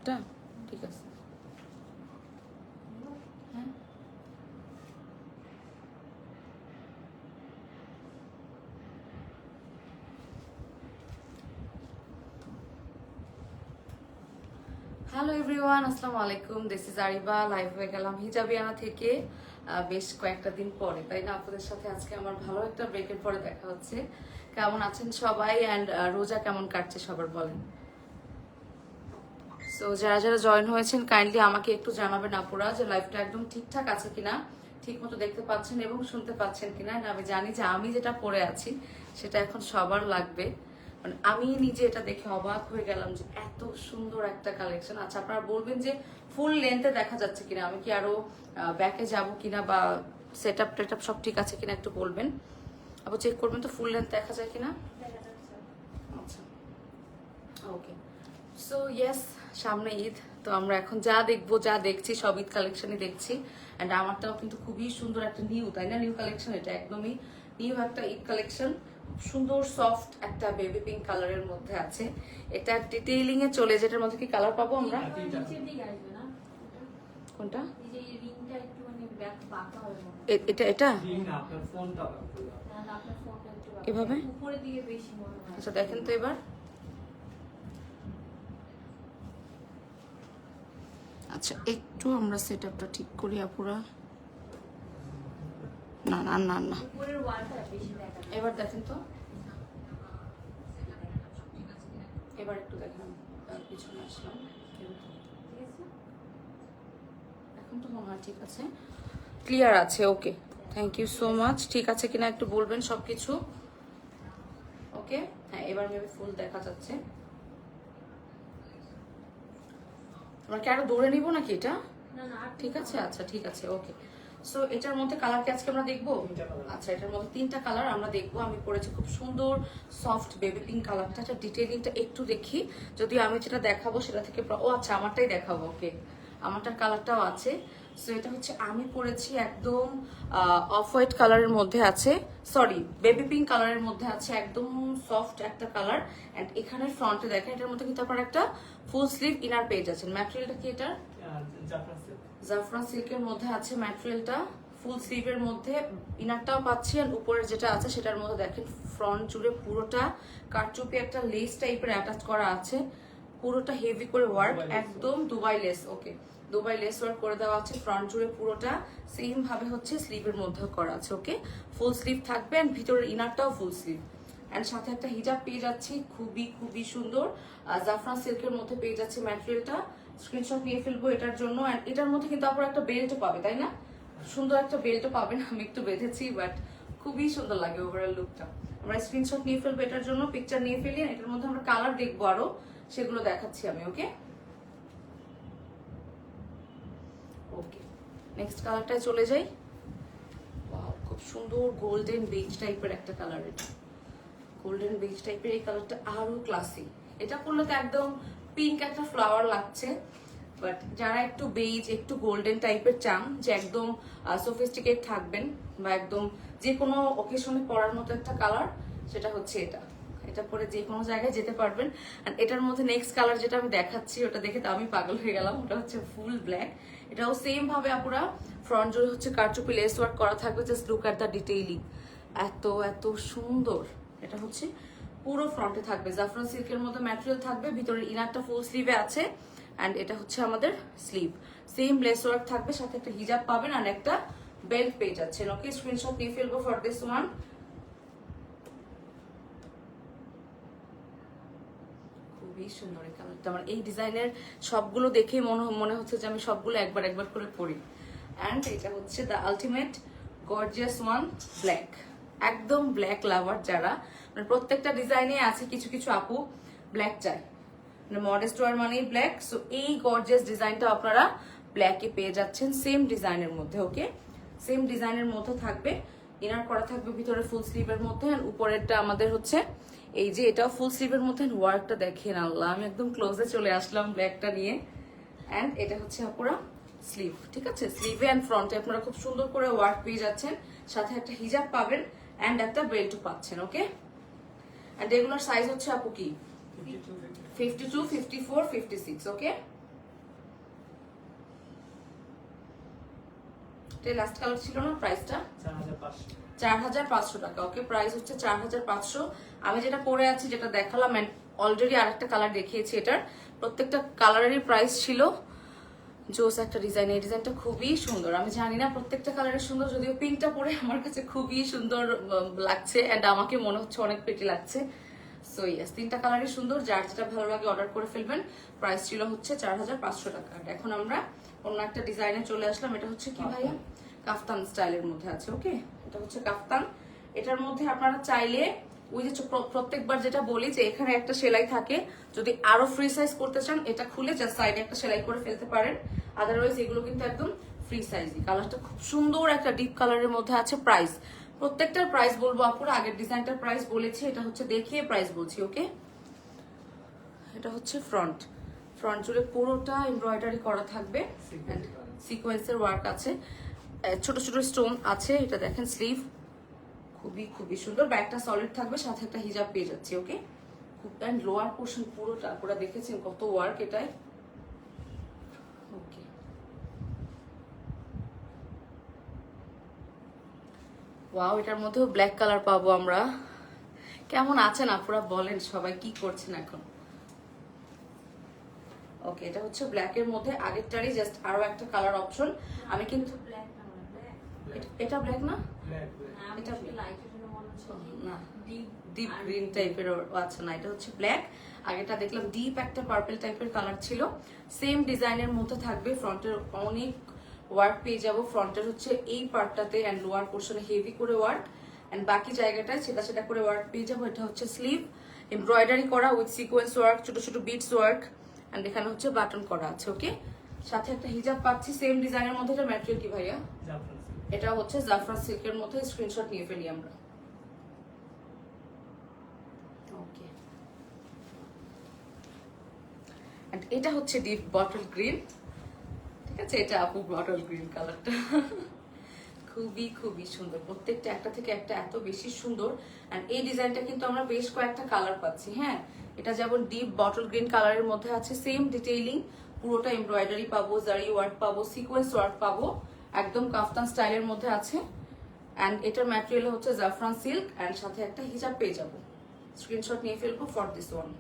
একটা ঠিক আছে। হ্যালো এভরিওয়ান, আসসালামু আলাইকুম। This is আরিবা। লাইভ হয়ে গেলাম হিজাবিয়ানা থেকে বেশ কয়েকটা দিন পরে, তাই না? আপনাদের সাথে আজকে আমার ভালো একটা ব্রেকের পরে দেখা হচ্ছে। কেমন আছেন সবাই? অ্যান্ড রোজা কেমন কাটছে সবার বলেন। সো যারা যারা জয়েন হয়েছেন কাইন্ডলি আমাকে একটু জানাবেন আপুরা যে লাইভটা একদম ঠিকঠাক আছে কিনা, ঠিক মতো দেখতে পাচ্ছেন এবং শুনতে পাচ্ছেন কিনা। আমি জানি যে আমি যেটা পরে আছি সেটা এখন সবার লাগবে, মানে আমি নিজে এটা দেখে অবাক হয়ে গেলাম যে এত সুন্দর একটা কালেকশন। আচ্ছা আপনারা বলবেন যে ফুল লেন্থে দেখা যাচ্ছে কিনা, আমি কি আরো ব্যাকে যাব কিনা, বা সেট আপ টেট আপ সব ঠিক আছে কিনা একটু বলবেন। আবার চেক করবেন তো ফুল লেন্থ দেখা যায় কিনা। আচ্ছা ওকে। সো ইয়েস, সামনে ঈদ, তো আমরা এখন যা দেখবো যা দেখছি সব ঈদ কালেকশনই দেখছি। অ্যান্ড আমারটাও কিন্তু খুবই সুন্দর একটা নিউ, তাই না? নিউ কালেকশন, এটা একদমই নিউ একটা ঈদ কালেকশন। সুন্দর সফট একটা বেবি পিঙ্ক কালারের মধ্যে আছে। এটা ডিটেইলিং এ চলে, যেটার মধ্যে কি কালার পাবো আমরা? কোনটা? এটা এটা এভাবে আচ্ছা দেখেন তো এবার। আচ্ছা একটু আমরা সেট আপটা ঠিক করি আপুরা। না না না না, এবার দেখেন তো, এবার একটু দেখেন পিছনে আসলাম, এখন তো মনে হয় ঠিক আছে, ক্লিয়ার আছে। ওকে, থ্যাংক ইউ সো মাচ। ঠিক আছে কিনা একটু বলবেন সবকিছু। ওকে হ্যাঁ, এবার মেবি ফুল দেখা যাচ্ছে। আমরা কি আরো দৌড়ে নিব নাকি এটা? ঠিক আছে, আচ্ছা ঠিক আছে ওকে। সো এটার মধ্যে কালার কি আজকে আমরা দেখবো? আচ্ছা এটার মধ্যে 3টা কালার আমরা দেখবো। আমি পরেছি খুব সুন্দর সফট বেবি পিঙ্ক কালারটা। এটা ডিটেইলিংটা একটু দেখি, যদি আমি যেটা দেখাবো সেটা থেকে ও আচ্ছা আমারটাই দেখাবো। ওকে, আমারটার কালারটাও আছে। সো এটা হচ্ছে আমি পরেছি একদম অফ হোয়াইট কালারের মধ্যে আছে, সরি বেবি পিঙ্ক কালারের মধ্যে আছে, একদম সফট একটা কালার। এন্ড এখানে ফ্রন্টে দেখেন এটার মধ্যে কিন্তু আপনার একটা ফুল স্লিভ ইনার পেজ আছে। ম্যাটেরিয়ালটা কি এটা? জাফরান সিল্কের মধ্যে আছে ম্যাটেরিয়ালটা, ফুল স্লিভের মধ্যে ইনারটাও পাচ্ছি। আর উপরের যেটা আছে সেটার মধ্যে দেখেন ফ্রন্ট জুড়ে পুরোটা কারচুপি একটা লেস টাইপের অ্যাটাচ করা আছে, পুরোটা হেভি করে ওয়ার্ক, একদম দুবাই লেস। ওকে, দুবাই লেস ওয়ার্ক করে দেওয়া আছে ফ্রন্ট জুড়ে পুরোটা। সেম ভাবে হচ্ছে স্লিভের মধ্যেও করা আছে। ওকে, ফুল স্লিভ থাকবে এন্ড ভিতরের ইনারটাও ফুল স্লিভ। এন্ড সাথে একটা হিজাব পেয়ে যাচ্ছি, খুবই খুবই সুন্দর জাফরান সিল্কের মধ্যে পেয়ে যাচ্ছে ম্যাটেরিয়ালটা। স্ক্রিনশট নিয়ে ফেলবো এটার জন্য। এন্ড এটার মধ্যে কিন্তু আপনারা একটা বেল্টও পাবে, তাই না? সুন্দর একটা বেল্টও পাবেন। আমি একটু বেঁধেছি বাট খুবই সুন্দর লাগে ওভারঅল লুকটা। আমরা স্ক্রিনশট নিয়ে ফেলবো এটার জন্য, পিকচার নিয়ে ফেলি। এটার মধ্যে আমরা কালার দেখবো আরো, সেগুলো দেখাচ্ছি আমি। ওকে ওকে, নেক্সট কালারটায় চলে যাই। ওয়াও, খুব সুন্দর গোল্ডেন বেজ টাইপের একটা কালার। এটা গোল্ডেন বেজ টাইপের, এই কালারটা আরো ক্লাসি। এটা করলে তো একদম পিঙ্ক একটা ফ্লাওয়ার লাগছে, বাট যারা একটু বেজ একটু গোল্ডেন টাইপের চান, যে একদম সোফিস্টিকেট থাকবেন বা একদম যে কোনো অকেশনে পরার মতো একটা কালার, সেটা হচ্ছে এটা। এটা পরে যে কোনো জায়গায় যেতে পারবেন। আর এটার মধ্যে নেক্সট কালার যেটা আমি দেখাচ্ছি, ওটা দেখে তো আমি পাগল হয়ে গেলাম। ওটা হচ্ছে ফুল ব্ল্যাক। এটাও সেম ভাবে আপুরা ফ্রন্ট জুড়ে হচ্ছে কারচুপি লেস ওয়ার্ক করা থাকবে। Just look at the detailing, এত এত সুন্দর। এটা হচ্ছে পুরো ফ্রন্টে থাকবে জাফরান সিল্কের মধ্যে ম্যাটেরিয়াল থাকবে, ভিতরের ইনারটা ফুল স্লিভে আছে। অ্যান্ড এটা হচ্ছে আমাদের স্লিভ, সেম লেস ওয়ার্ক থাকবে, সাথে একটা হিজাব পাবেন আর একটা বেল্ট পেয়ে যাচ্ছেন। ওকে, স্ক্রিনশট নিয়ে ফেলবো ফর দিস ওয়ান। খুবই সুন্দর এই কালারটা। আমার এই ডিজাইনের সবগুলো দেখে মনে হচ্ছে যে আমি সবগুলো একবার একবার করে পরি। অ্যান্ড এটা হচ্ছে the ultimate gorgeous one, black. একদম ব্ল্যাক লাভার যারা, মানে প্রত্যেকটা ডিজাইনে আছে কিছু কিছু আপু ব্ল্যাক চায়, মানে মডেস্ট ওয়ার মানেই ব্ল্যাক। সো এই গর্জিয়াস ডিজাইনটা আপনারা ব্ল্যাকে পেয়ে যাচ্ছেন সেম ডিজাইনের মধ্যে। ওকে, সেম ডিজাইনের মধ্যে থাকবে, ইনার করা থাকবে ভিতরে ফুল স্লিভের মধ্যে। আর উপরেরটা আমাদের হচ্ছে এই যে এটাও ফুল স্লিভের মধ্যে। ওয়ার্কটা দেখেন, আল্লাহ আমি একদম ক্লোজে চলে আসলাম ব্ল্যাকটা নিয়ে। অ্যান্ড এটা হচ্ছে আপুরা স্লিভ, ঠিক আছে? স্লিভে অ্যান্ড ফ্রন্টে আপনারা খুব সুন্দর করে ওয়ার্ক পেয়ে যাচ্ছেন, সাথে একটা হিজাব পাবেন অ্যান্ড একটা বেল্টও পাচ্ছেন। ওকে, অ্যান্ড এগুলোর সাইজ হচ্ছে আপু কি 52, 54, 56। ওকে, এটা লাস্ট কালার ছিল না, প্রাইসটা 4500 টাকা। ওকে, প্রাইস হচ্ছে 4500। আমি যেটা পরে আছি, যেটা দেখালাম, অলরেডি আরেকটা কালার দেখিয়েছি, এটার প্রত্যেকটা কালারেরই প্রাইস ছিল। জোস একটা ডিজাইন, এই ডিজাইনটা খুবই সুন্দর। আমি জানি না প্রত্যেকটা কালারের সুন্দর, যদিও পিঙ্কটা পরে আমার কাছে খুবই সুন্দর লাগছে এন্ড আমাকে মনে হচ্ছে অনেক প্রিটি লাগছে। সো ইয়েস, তিনটা কালারই সুন্দর, যার যেটা ভালো লাগে অর্ডার করে ফেলবেন। প্রাইস ছিল হচ্ছে 4500 টাকা। এখন আমরা অন্য একটা ডিজাইনে চলে আসলাম। এটা হচ্ছে কি ভাইয়া? কাফতান স্টাইলের মধ্যে আছে। ওকে, এটা হচ্ছে কাফতান। এটার মধ্যে আপনারা চাইলে ওই যে প্রত্যেকবার যেটা বলি যে এখানে একটা সেলাই থাকে, যদি আরো ফ্রি সাইজ করতে চান এটা খুলে জাস্ট সাইডে একটা সেলাই করে ফেলতে পারেন। আদারওয়াইজ এগুলো কিন্তু একদম ফ্রি সাইজই। কালারটা খুব সুন্দর একটা ডিপ কালারের মধ্যে আছে। প্রাইস, প্রত্যেকটার প্রাইস বলবো আপুরা, আগের ডিজাইনটার প্রাইস বলেছি, এটা হচ্ছে দেখিয়ে প্রাইস বলছি। ওকে, এটা হচ্ছে ফ্রন্ট জুড়ে পুরোটা এমব্রয়ডারি করা থাকবে, সিকোয়েন্সের ওয়ার্ক আছে, ছোট ছোট স্টোন আছে। এটা দেখেন স্লিভ, খুবই খুবই সুন্দর। ব্যাগটা সলিড থাকবে, সাথে একটা হিজাব পেয়ে যাচ্ছি। ওকে, খুব অ্যান্ড লোয়ার পোর্শন পুরোটা পুরো দেখেছেন কত ওয়ার্ক এটাই। ওকে, ওয়াও, এটার মধ্যেও ব্ল্যাক কালার পাবো আমরা। কেমন আছেন আপুরা বলেন সবাই, কি করছেন এখন? ওকে, এটা হচ্ছে ব্ল্যাক এর মধ্যে, আগেরটারই জাস্ট আরো একটা কালার অপশন। আমি কিন্তু এটা ব্ল্যাক না, এটা না ডিপ গ্রিন টাইপের। আচ্ছা না, এটা হচ্ছে ব্ল্যাক। আগেটা দেখলাম ডিপ একটা পার্পল টাইপের কালার ছিল। সেম ডিজাইনের মধ্যে থাকবে। ফ্রন্টের অনেক ওয়ার্ক পেয়ে যাবো। ফ্রন্টের হচ্ছে এই পার্টটাতে এন্ড লোয়ার পোর্শনে হেভি করে ওয়ার্ক, এন্ড বাকি জায়গাটায় সেটা সেটা করে ওয়ার্ক পেয়ে যাবো। এটা হচ্ছে স্লিভ, এমব্রয়ডারি করা উইথ সিকোয়েন্স ওয়ার্ক, ছোট ছোট বিটস ওয়ার্ক, এন্ড এখানে হচ্ছে বাটন করা আছে। ওকে, সাথে একটা হিজাব পাচ্ছি সেম ডিজাইনের মধ্যে। এটা ম্যাটেরিয়াল কি ভাইয়া? এটা হচ্ছে জাফরান সিল্কের মধ্যে। স্ক্রিনশট নিয়ে ফেলি আমরা। ওকে, এন্ড এটা হচ্ছে ডিপ বটল গ্রিন। ঠিক আছে, এটা আপু বটল গ্রিন কালারটা খুবই খুবই সুন্দর। প্রত্যেকটা একটা থেকে একটা এত বেশি সুন্দর। এন্ড এই ডিজাইনটা কিন্তু আমরা বেশ কয়েকটা কালার পাচ্ছি। হ্যাঁ, এটা যেমন ডিপ বটল গ্রিন কালারের মধ্যে আছে, সেম ডিটেইলিং, পুরোটা এমব্রয়ডারি পাবো, জারি ওয়ার্ক পাবো, সিকোয়েন্স ওয়ার্ক পাবো, একদম কাফতান স্টাইলের মধ্যে আছে। এন্ড এটার ম্যাটেরিয়াল হচ্ছে জাফরান সিল্ক, এন্ড সাথে একটা হিজাব পেয়ে যাবো। স্ক্রিনশট নিয়ে ফেলবো ফর দিস ওয়ান।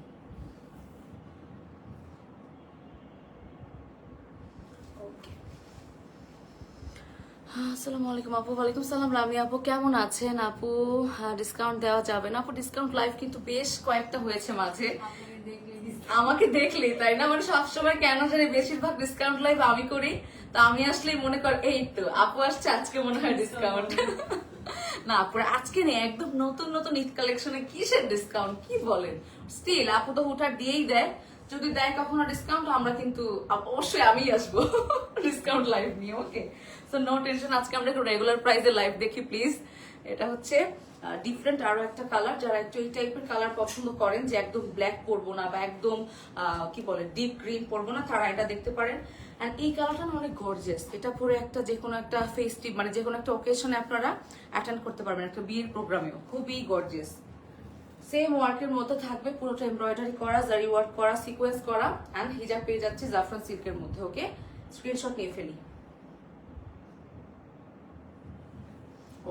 আসসালামু আলাইকুম আপু। ওয়ালাইকুম সালাম রামি আপু, কেমন আছেন আপু? ডিসকাউন্ট দেওয়া যাবে না আপু? ডিসকাউন্ট লাইভ কিন্তু বেশ কয়েকটা হয়েছে মাঝে, আমাকে দেখলে তাই না, মানে সবসময় কেন জানি বেশিরভাগ ডিসকাউন্ট লাইভ আমি করি। তা আমি আসলে মনে কর এই তো আপু আসছে, আজকে মনে হয় ডিসকাউন্ট না আপু আজকে নেই, একদম নতুন নতুন ঈদ কালেকশনে কিসের ডিসকাউন্ট, কি বলেন? স্টিল আপু তো হুটার দিয়েই দেয়, যদি দেয় কখনো ডিসকাউন্ট আমরা কিন্তু অবশ্যই আমি আসবো ডিসকাউন্ট লাইভ নিয়ে। ওকে, সো নো টেনশন, আজকে আমরা একটু রেগুলার প্রাইসে লাইভ দেখি প্লিজ। এটা হচ্ছে ডিফারেন্ট আরো একটা কালার। যারা একটু এই টাইপের কালার পছন্দ করেন, যে একদম ব্ল্যাক পরবো না বা একদম কি বলে ডিপ গ্রিন পরবো না, তারা এটা দেখতে পারেন। এন্ড এই কালারটা না অনেক গর্জিয়াস। এটা পরে একটা যে কোনো একটা ফেস্টিভ, মানে যে কোনো একটা ওকেশনে আপনারা অ্যাটেন্ড করতে পারবেন, একটা বিয়ের প্রোগ্রামেও খুবই গর্জিয়াস। সেম ওয়ার্কের মধ্যে থাকবে, পুরোটা এমব্রয়ডারি করা, জারি ওয়ার্ক করা, সিকোয়েন্স করা, এন্ড হিজাব পেয়ে যাচ্ছে জাফরান সিল্কের মধ্যে। ওকে, স্ক্রিনশট নিয়ে ফেলি।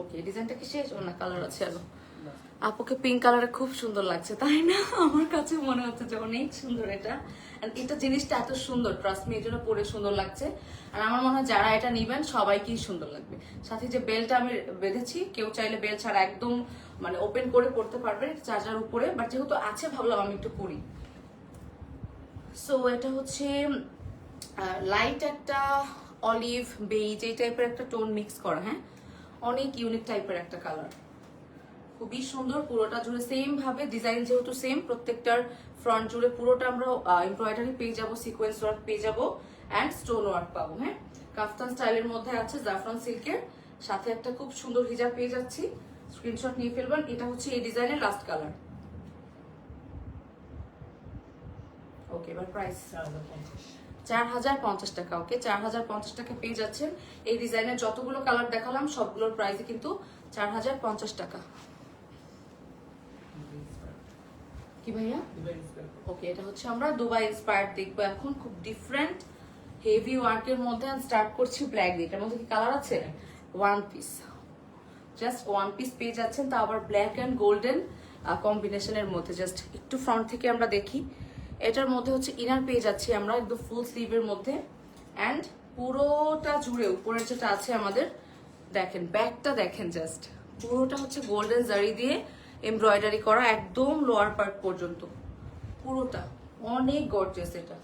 ওকে, ডিজাইনটা কি শেষ? না কালার আছে আরো। আপুকে পিঙ্ক কালারে খুব সুন্দর লাগছে তাই না? আমার কাছে মনে হচ্ছে যে অনেক সুন্দর এটা। এটা জিনিসটা এত সুন্দর, ট্রাস্ট মি, এই জন্য পরে সুন্দর লাগছে। আর আমার মনে হয় যারা এটা নিবেন সবাইকেই সুন্দর লাগবে। সাথে যে বেলটা আমি বেঁধেছি, কেউ চাইলে বেল ছাড়া একদম মানে ওপেন করে পড়তে পারবে চার্জার উপরে, বাট যেহেতু আছে ভাবলাম আমি একটু পরি। সো এটা হচ্ছে লাইট একটা অলিভ বেজ এই টাইপের একটা টোন মিক্স করা। হ্যাঁ, অনেক ইউনিক টাইপের একটা কালার, খুবই সুন্দর। পুরোটা জুড়ে সেম ভাবে ডিজাইন, যেহেতু সেম, প্রত্যেকটার ফ্রন্ট জুড়ে পুরোটা আমরা এমব্রয়ডারি পেয়ে যাবো, সিকোয়েন্স ওয়ার্ক পেয়ে যাবো, এন্ড স্টোন ওয়ার্ক পাবো। হ্যাঁ, কাফতান স্টাইলের মধ্যে আছে, জাফরান সিল্কের সাথে একটা খুব সুন্দর হিজাব পেয়ে যাচ্ছি। স্ক্রিনশট নিয়ে ফেলবেন। এটা হচ্ছে এই ডিজাইনের লাস্ট কালার। ওকে, এবার প্রাইস 4050 টাকা। ওকে, 4050 টাকা পেয়ে যাচ্ছেন। এই ডিজাইনের যতগুলো কালার দেখালাম সবগুলোর প্রাইসই কিন্তু 4050 টাকা। কি ভাইয়া? ওকে, এটা হচ্ছে আমরা দুবাই ইন্সপায়ার্ড দেখবো এখন, খুব ডিফারেন্ট হেভি ওয়ার্কের মধ্যে স্টার্ট করছি ব্ল্যাক দিয়ে। এটার মধ্যে কি কালার আছে? One piece, just one piece পেয়ে যাচ্ছেন, তা আবার ব্ল্যাক অ্যান্ড গোল্ডেন কম্বিনেশনের মধ্যে। জাস্ট একটু ফ্রন্ট থেকে আমরা দেখি, এটার মধ্যে হচ্ছে ইনার পেয়ে যাচ্ছি আমরা একদম ফুল স্লিভের মধ্যে, অ্যান্ড পুরোটা জুড়ে উপরের যেটা আছে আমাদের, দেখেন ব্যাকটা দেখেন, জাস্ট পুরোটা হচ্ছে গোল্ডেন জারি দিয়ে এমব্রয়ডারি করা একদম লোয়ার পার্ট পর্যন্ত, পুরোটা অনেক গর্জিয়াস। এটা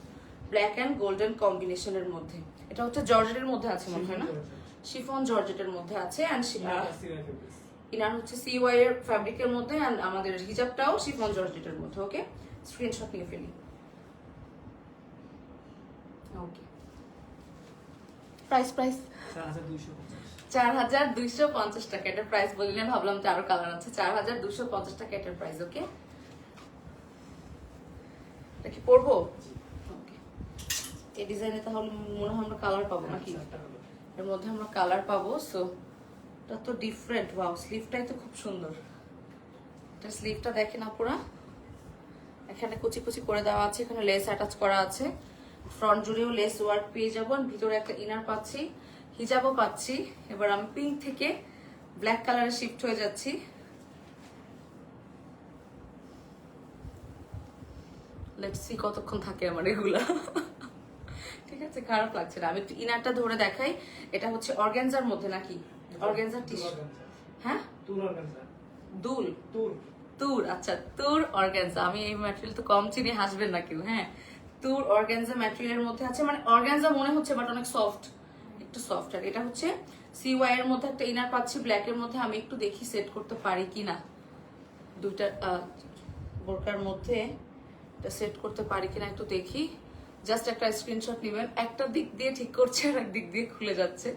ব্ল্যাক অ্যান্ড গোল্ডেন কম্বিনেশনের মধ্যে, এটা হচ্ছে জর্জেটের মধ্যে আছে মনে হয় না, শিফন জর্জেটের মধ্যে আছে, অ্যান্ড ইনার হচ্ছে সিওয়াই এর ফ্যাব্রিকের মধ্যে, অ্যান্ড আমাদের হিজাবটাও শিফন জর্জেটের মধ্যে। ওকে, স্ক্রিনশট নিয়ে ফেলি। ওকে, প্রাইস 4250 টাকা। এটার প্রাইস বললে ভাবলাম যে আরো কালার আছে। 4250 টাকা এটার প্রাইস। ওকে, এটা কি পরবো? ওকে, এই ডিজাইনে তাহলে মনে হয় আমরা কালার পাবো নাকি? এর মধ্যে আমরা কালার পাবো। সো এটা তো ডিফারেন্ট। ওয়াও, স্লিভটাই তো খুব সুন্দর। এটা স্লিভটা দেখেন আপুরা, এখানে কুচি কুচি করে দেওয়া আছে, এখানে লেস অ্যাটাচ করা আছে, ফ্রন্ট জুড়েও লেস ওয়ার্ক পেয়ে যাবো, ভিতরে একটা ইনার পাচ্ছি, হিজাবও পাচ্ছি। এবার আমি পিঙ্ক থেকে ব্ল্যাক কালারে শিফট হয়ে যাচ্ছি। লেটস সি কতক্ষণ থাকে আমার এগুলা। ঠিক আছে, খারাপ লাগছে না। আমি একটু ইনারটা ধরে দেখাই। এটা হচ্ছে অর্গানজার মধ্যে নাকি? অর্গানজার টিস্যু, হ্যাঁ, দুল তুর, আচ্ছা তুর অর্গানজা। আমি এই ম্যাটেরিয়াল তো কম চিনি, হাসবেন না কেউ। হ্যাঁ, তুর অর্গানজা ম্যাটেরিয়ালের মধ্যে আছে, মানে অর্গানজা মনে হচ্ছে বাট অনেক সফট, একটু সফট। আর এটা হচ্ছে সিওয়াই এর মধ্যে একটা ইনার পাচ্ছি ব্ল্যাক এর মধ্যে। আমি একটু দেখি সেট করতে পারি কিনা, দুইটা বোরকার মধ্যে এটা সেট করতে পারি কিনা একটু দেখি। জাস্ট একটা স্ক্রিনশট নেবেন। একটা দিক দিয়ে ঠিক করছে আর এক দিক দিয়ে খুলে যাচ্ছে।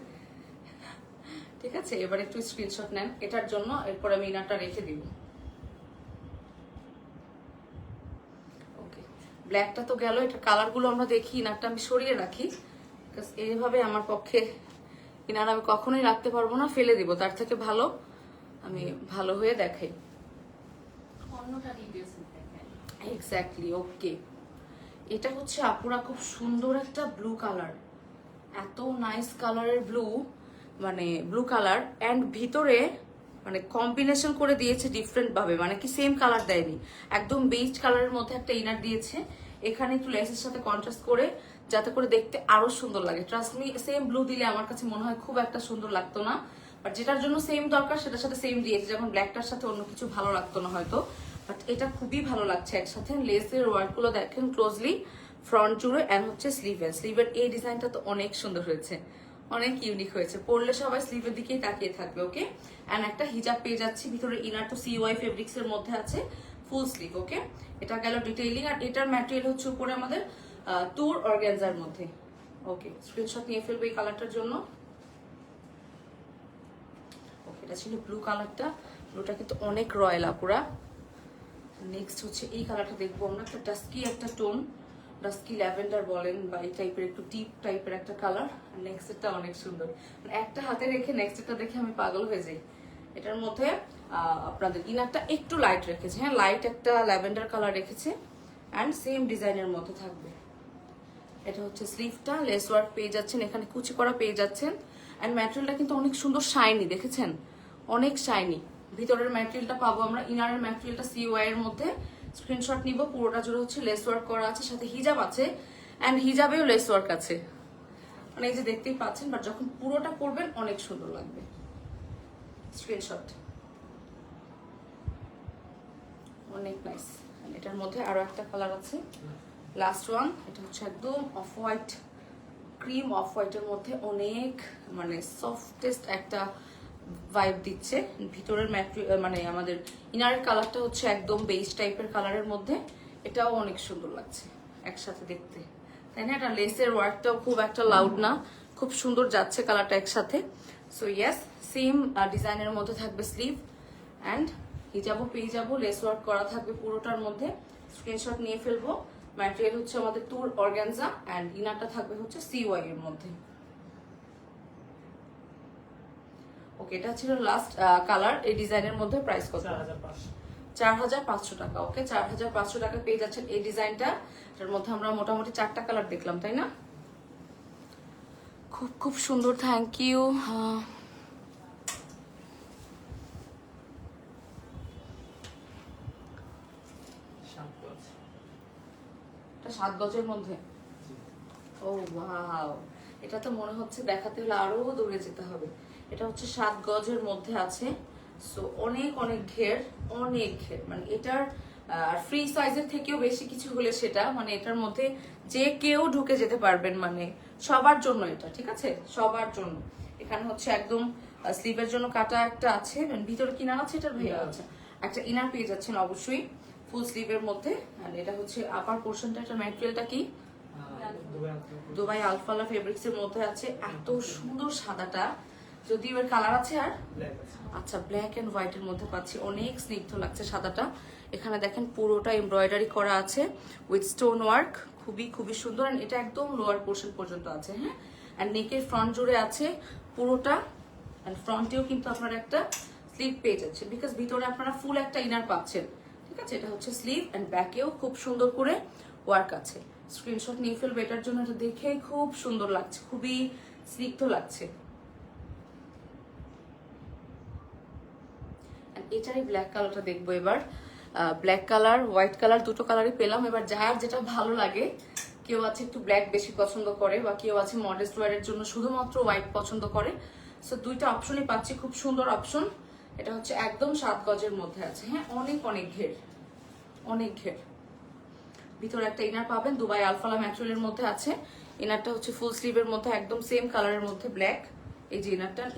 ঠিক আছে, এবার একটু স্ক্রিনশট নেন এটার জন্য, এরপর আমি ইনারটা রেখে দিব। ওকে, ব্ল্যাকটা তো গেল, এটা কালারগুলো আমরা দেখি। ইনারটা আমি সরিয়ে রাখি, এইভাবে আমার পক্ষে ইনার আমি কখনোই রাখতে পারবো না, ফেলে দিব। তার থেকে ভালো আমি ভালো হয়ে দেখাই। এক্স্যাক্টলি। ওকে, এটা হচ্ছে আপুরা খুব সুন্দর একটা ব্লু কালার, এত নাইস কালারের ব্লু, মানে ব্লু কালার, অ্যান্ড ভিতরে মানে কম্বিনেশন করে দিয়েছে ডিফারেন্ট ভাবে, মানে কি সেম কালার দেয়নি, একদম বেস্ট কালারের মধ্যে একটা ইনার দিয়েছে। এখানে একটু লেসের সাথে কন্ট্রাস্ট করে, যাতে করে দেখতে আরো সুন্দর লাগে। ট্রাস্ট মি, সেম ব্লু দিলে আমার কাছে মনে হয় খুব একটা সুন্দর লাগতো না, বাট যেটার জন্য সেম দরকার সেটার সাথে সেম দিয়েছে। যেমন ব্ল্যাকটার সাথে অন্য কিছু ভালো লাগতো না হয়তো, বাট এটা খুবই ভালো লাগছে একসাথে। লেসের ওয়ার্ক গুলো দেখেন ক্লোজলি, ফ্রন্ট জুড়ে, অ্যান্ড হচ্ছে স্লিভের এই ডিজাইনটা তো অনেক সুন্দর হয়েছে, অনেক ইউনিক হয়েছে। পরলে সবাই স্লিভের দিকেই তাকিয়ে থাকবে। ওকে, অ্যান্ড একটা হিজাব পেয়ে যাচ্ছি, ভিতরে ইনার তো সিওয়াই ফেব্রিক্স এর মধ্যে আছে, ফুল স্লিভ। ওকে, এটা গেল ডিটেইলিং। আর এটার ম্যাটেরিয়াল হচ্ছে উপরে আমাদের তুর অর্গানজার মধ্যে। ওকে, স্ক্রিনশট নিয়ে ফেলবো এই কালারটার জন্য। ওকে, এটা ছিল ব্লু কালারটা। ব্লুটা কিন্তু অনেক রয়্যাল আপুরা। নেক্সট হচ্ছে এই কালারটা দেখবো আমরা, একটা ডাস্কি একটা টোন, ডাস্কি ল্যাভেন্ডার বলেন বা এই টাইপের একটু ডিপ টাইপের একটা কালার। নেক্সট এটা অনেক সুন্দর, মানে একটা হাতে রেখে নেক্সট এটা দেখে আমি পাগল হয়ে যাই। এটার মধ্যে আপনাদের ইনারটা একটু লাইট রেখেছে, হ্যাঁ, লাইট একটা ল্যাভেন্ডার কালার রেখেছে, অ্যান্ড সেম ডিজাইনের মধ্যে থাকবে। এটা হচ্ছে স্লিভটা, লেস ওয়ার্ক পেয়ে যাচ্ছেন, এখানে কুচি করা পেয়ে যাচ্ছেন, অ্যান্ড ম্যাটেরিয়ালটা কিন্তু অনেক সুন্দর শাইনি, দেখেছেন অনেক শাইনি। ভিতরের ম্যাটেরিয়ালটা পাবো আমরা, ইনারের ম্যাটেরিয়ালটা সিওয়াই এর মধ্যে। স্ক্রিনশট নিব। পুরোটা জুড়ে হচ্ছে লেস ওয়ার্ক করা আছে, সাথে হিজাব আছে, অ্যান্ড হিজাবেও লেস ওয়ার্ক আছে, মানে এই যে দেখতেই পাচ্ছেন, বাট যখন পুরোটা পরবেন অনেক সুন্দর লাগবে। স্ক্রিনশট, অনেক নাইস। এটার মধ্যে আরো একটা কালার আছে, লাস্ট ওয়ান। এটা হচ্ছে একদম অফ হোয়াইট, ক্রিম অফ হোয়াইটের মধ্যে, অনেক মানে সফটেস্ট একটা ভাইব দিচ্ছে। ভিতরের ম্যাটেরিয়াল মানে আমাদের ইনারের কালারটা হচ্ছে একদম বেজ টাইপের কালারের মধ্যে, এটাও অনেক সুন্দর লাগছে একসাথে দেখতে, তাই না? এটা লেসের ওয়ার্কটাও খুব একটা লাউড না, খুব সুন্দর যাচ্ছে কালারটা একসাথে। সো ইয়েস, সেম ডিজাইনের মধ্যে থাকবে স্লিভ, অ্যান্ড হিজাবও পেয়ে যাবো, লেস ওয়ার্ক করা থাকবে পুরোটার মধ্যে। স্ক্রিনশট নিয়ে ফেলবো। ম্যাটেরিয়াল হচ্ছে আমাদের তুর অর্গানজা, অ্যান্ড ইনারটা থাকবে হচ্ছে সিওয়াই এর মধ্যে। ওকে, এটা ছিল লাস্ট কালার এই ডিজাইনের মধ্যে। প্রাইস কত? 4500 টাকা। ওকে, 4500 টাকা পেয়ে যাচ্ছেন এই ডিজাইনটা। এটার মধ্যে আমরা মোটামুটি 4টা কালার দেখলাম, তাই না? খুব খুব সুন্দর, থ্যাংক ইউ। এটা 7 গজের মধ্যে। ও ওয়াও, এটা তো মনে হচ্ছে দেখাতে হলে আরো দূরে যেতে হবে। এটা হচ্ছে 7 গজের মধ্যে আছে। সো অনেক অনেক ঘের, অনেক ঘের, মানে এটার ফ্রি সাইজের থেকেও বেশি কিছু হলে সেটা, মানে এটার মধ্যে যে কেউ ঢুকে যেতে পারবেন, মানে সবার জন্য এটা, ঠিক আছে, সবার জন্য। এখানে হচ্ছে একদম স্লিভের জন্য কাটা একটা আছে, ভিতরে কিনার আছে এটার ভাইয়া আছে, একটা ইনার পেয়ে যাচ্ছেন অবশ্যই ফুল স্লিভের মধ্যে। আর এটা হচ্ছে আপার পোর্শনটা, এটার ম্যাটেরিয়ালটা কি দুবাই আলফালা ফেব্রিক্স এর মধ্যে আছে। এত সুন্দর সাদাটা, যদি এর কালার আছে আর আচ্ছা ব্ল্যাক এন্ড হোয়াইট এর মধ্যে পাচ্ছি, অনেক স্নিগ্ধ লাগছে সাদাটা। এখানে দেখেন পুরোটা এমব্রয়ডারি করা আছে উইথ স্টোন ওয়ার্ক, খুবই খুবই সুন্দর। এন্ড এটা একদম লোয়ার পোর্শন পর্যন্ত আছে, হ্যাঁ। এন্ড নেকের ফ্রন্ট জুড়ে আছে পুরোটা, এন্ড ফ্রন্টেও কিন্তু আপনারা একটা স্লিভ পেয়ে যাচ্ছে, বিকজ ভিতরে আপনারা ফুল একটা ইনার পাচ্ছেন, ঠিক আছে। এটা হচ্ছে স্লিভ, এন্ড ব্যাকেও খুব সুন্দর করে ওয়ার্ক আছে। স্ক্রিনশট নিয়ে ফেলবে এটার জন্য, এটা দেখে খুব সুন্দর লাগছে, খুবই স্নিগ্ধ লাগছে। এটারই ব্ল্যাক কালারটা দেখবো এবার। ব্ল্যাক কালার, হোয়াইট কালার, দুটো কালারই পেলাম। এবার যার যেটা ভালো লাগে, কেউ আছে একটু ব্ল্যাক বেশি পছন্দ করে, বা কেউ আছে মডেস্ট ওয়্যারের জন্য শুধুমাত্র হোয়াইট পছন্দ করে। সো দুইটা অপশনই পাচ্ছি, খুব সুন্দর অপশন। এটা হচ্ছে একদম 7 গজের মধ্যে আছে, হ্যাঁ, অনেক অনেক ঘের, অনেক ঘের। ভিতরে একটা ইনার পাবেন, দুবাই আলফালা ম্যাটেরিয়ালের মধ্যে আছে। ইনারটা হচ্ছে ফুল স্লিভের মধ্যে, একদম সেম কালারের মধ্যে ব্ল্যাক। এই যে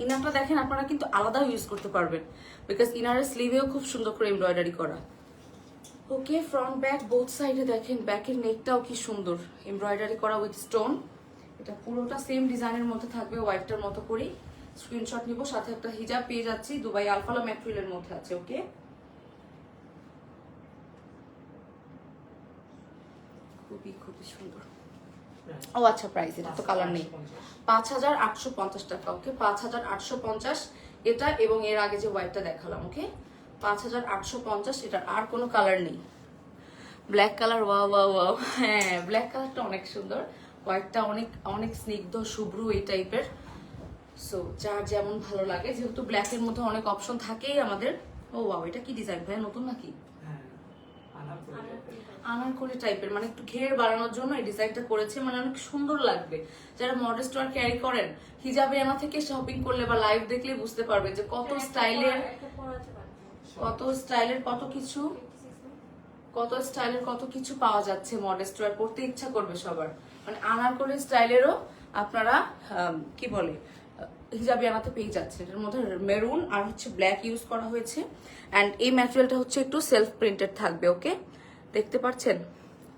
ইনারটা দেখেন, আপনারা কিন্তু আলাদা ইউজ করতে পারবেন, বিকজ ইনারের স্লিভেও খুব সুন্দর করে এমব্রয়ডারি করা। ওকে, ফ্রন্ট ব্যাক বোথ সাইডে দেখেন, ব্যাকের নেকটাও কি সুন্দর এমব্রয়ডারি করা উইথ স্টোন। এটা পুরোটা সেম ডিজাইনের মধ্যে থাকবে, হোয়াইটটার মতো করেই। স্ক্রিনশট নিব, সাথে একটা হিজাব পেয়ে যাচ্ছি, দুবাই আলফালা ম্যাটেরিয়ালের মধ্যে আছে। ওকে, খুবই খুবই সুন্দর। ও আচ্ছা, প্রাইস এটা তো কালার নেই, 5850 টাকা। ওকে, 5850 এটা, এবং এর আগে যে হোয়াইটটা দেখালাম। ওকে, 5850, এটার আর কোনো কালার নেই। Black colour, wow wow wow, হ্যাঁ ব্ল্যাক কালারটা অনেক সুন্দর, হোয়াইটটা অনেক অনেক স্নিগ্ধ শুভ্র এই টাইপের। সো যার যেমন ভালো লাগে, যেহেতু ব্ল্যাকের মধ্যে অনেক অপশন থাকেই আমাদের। ও ওয়াও, এটা কি ডিজাইন ভাই, নতুন নাকি? আনারকলি টাইপের, মানে একটু ঘের বাড়ানোর জন্য এই ডিজাইনটা করেছে, মানে অনেক সুন্দর লাগবে। যারা মডেস্ট ওয়্যার ক্যারি করেন, হিজাবে আনা থেকে শপিং করলে বা লাইভ দেখলে বুঝতে পারবে যে কত স্টাইলের, কত কিছু পাওয়া যাচ্ছে। মডেস্ট ওয়্যার পড়তে ইচ্ছা করবে সবার, মানে আনারকলি স্টাইলেরও আপনারা কি বলে হিজাবি আনাতে পেয়ে যাচ্ছে। এটার মধ্যে মেরুন আর হচ্ছে ব্ল্যাক ইউজ করা হয়েছে। অ্যান্ড এই ম্যাটেরিয়ালটা হচ্ছে একটু সেলফ প্রিন্টেড থাকবে। ওকে, দেখতে পাচ্ছেন,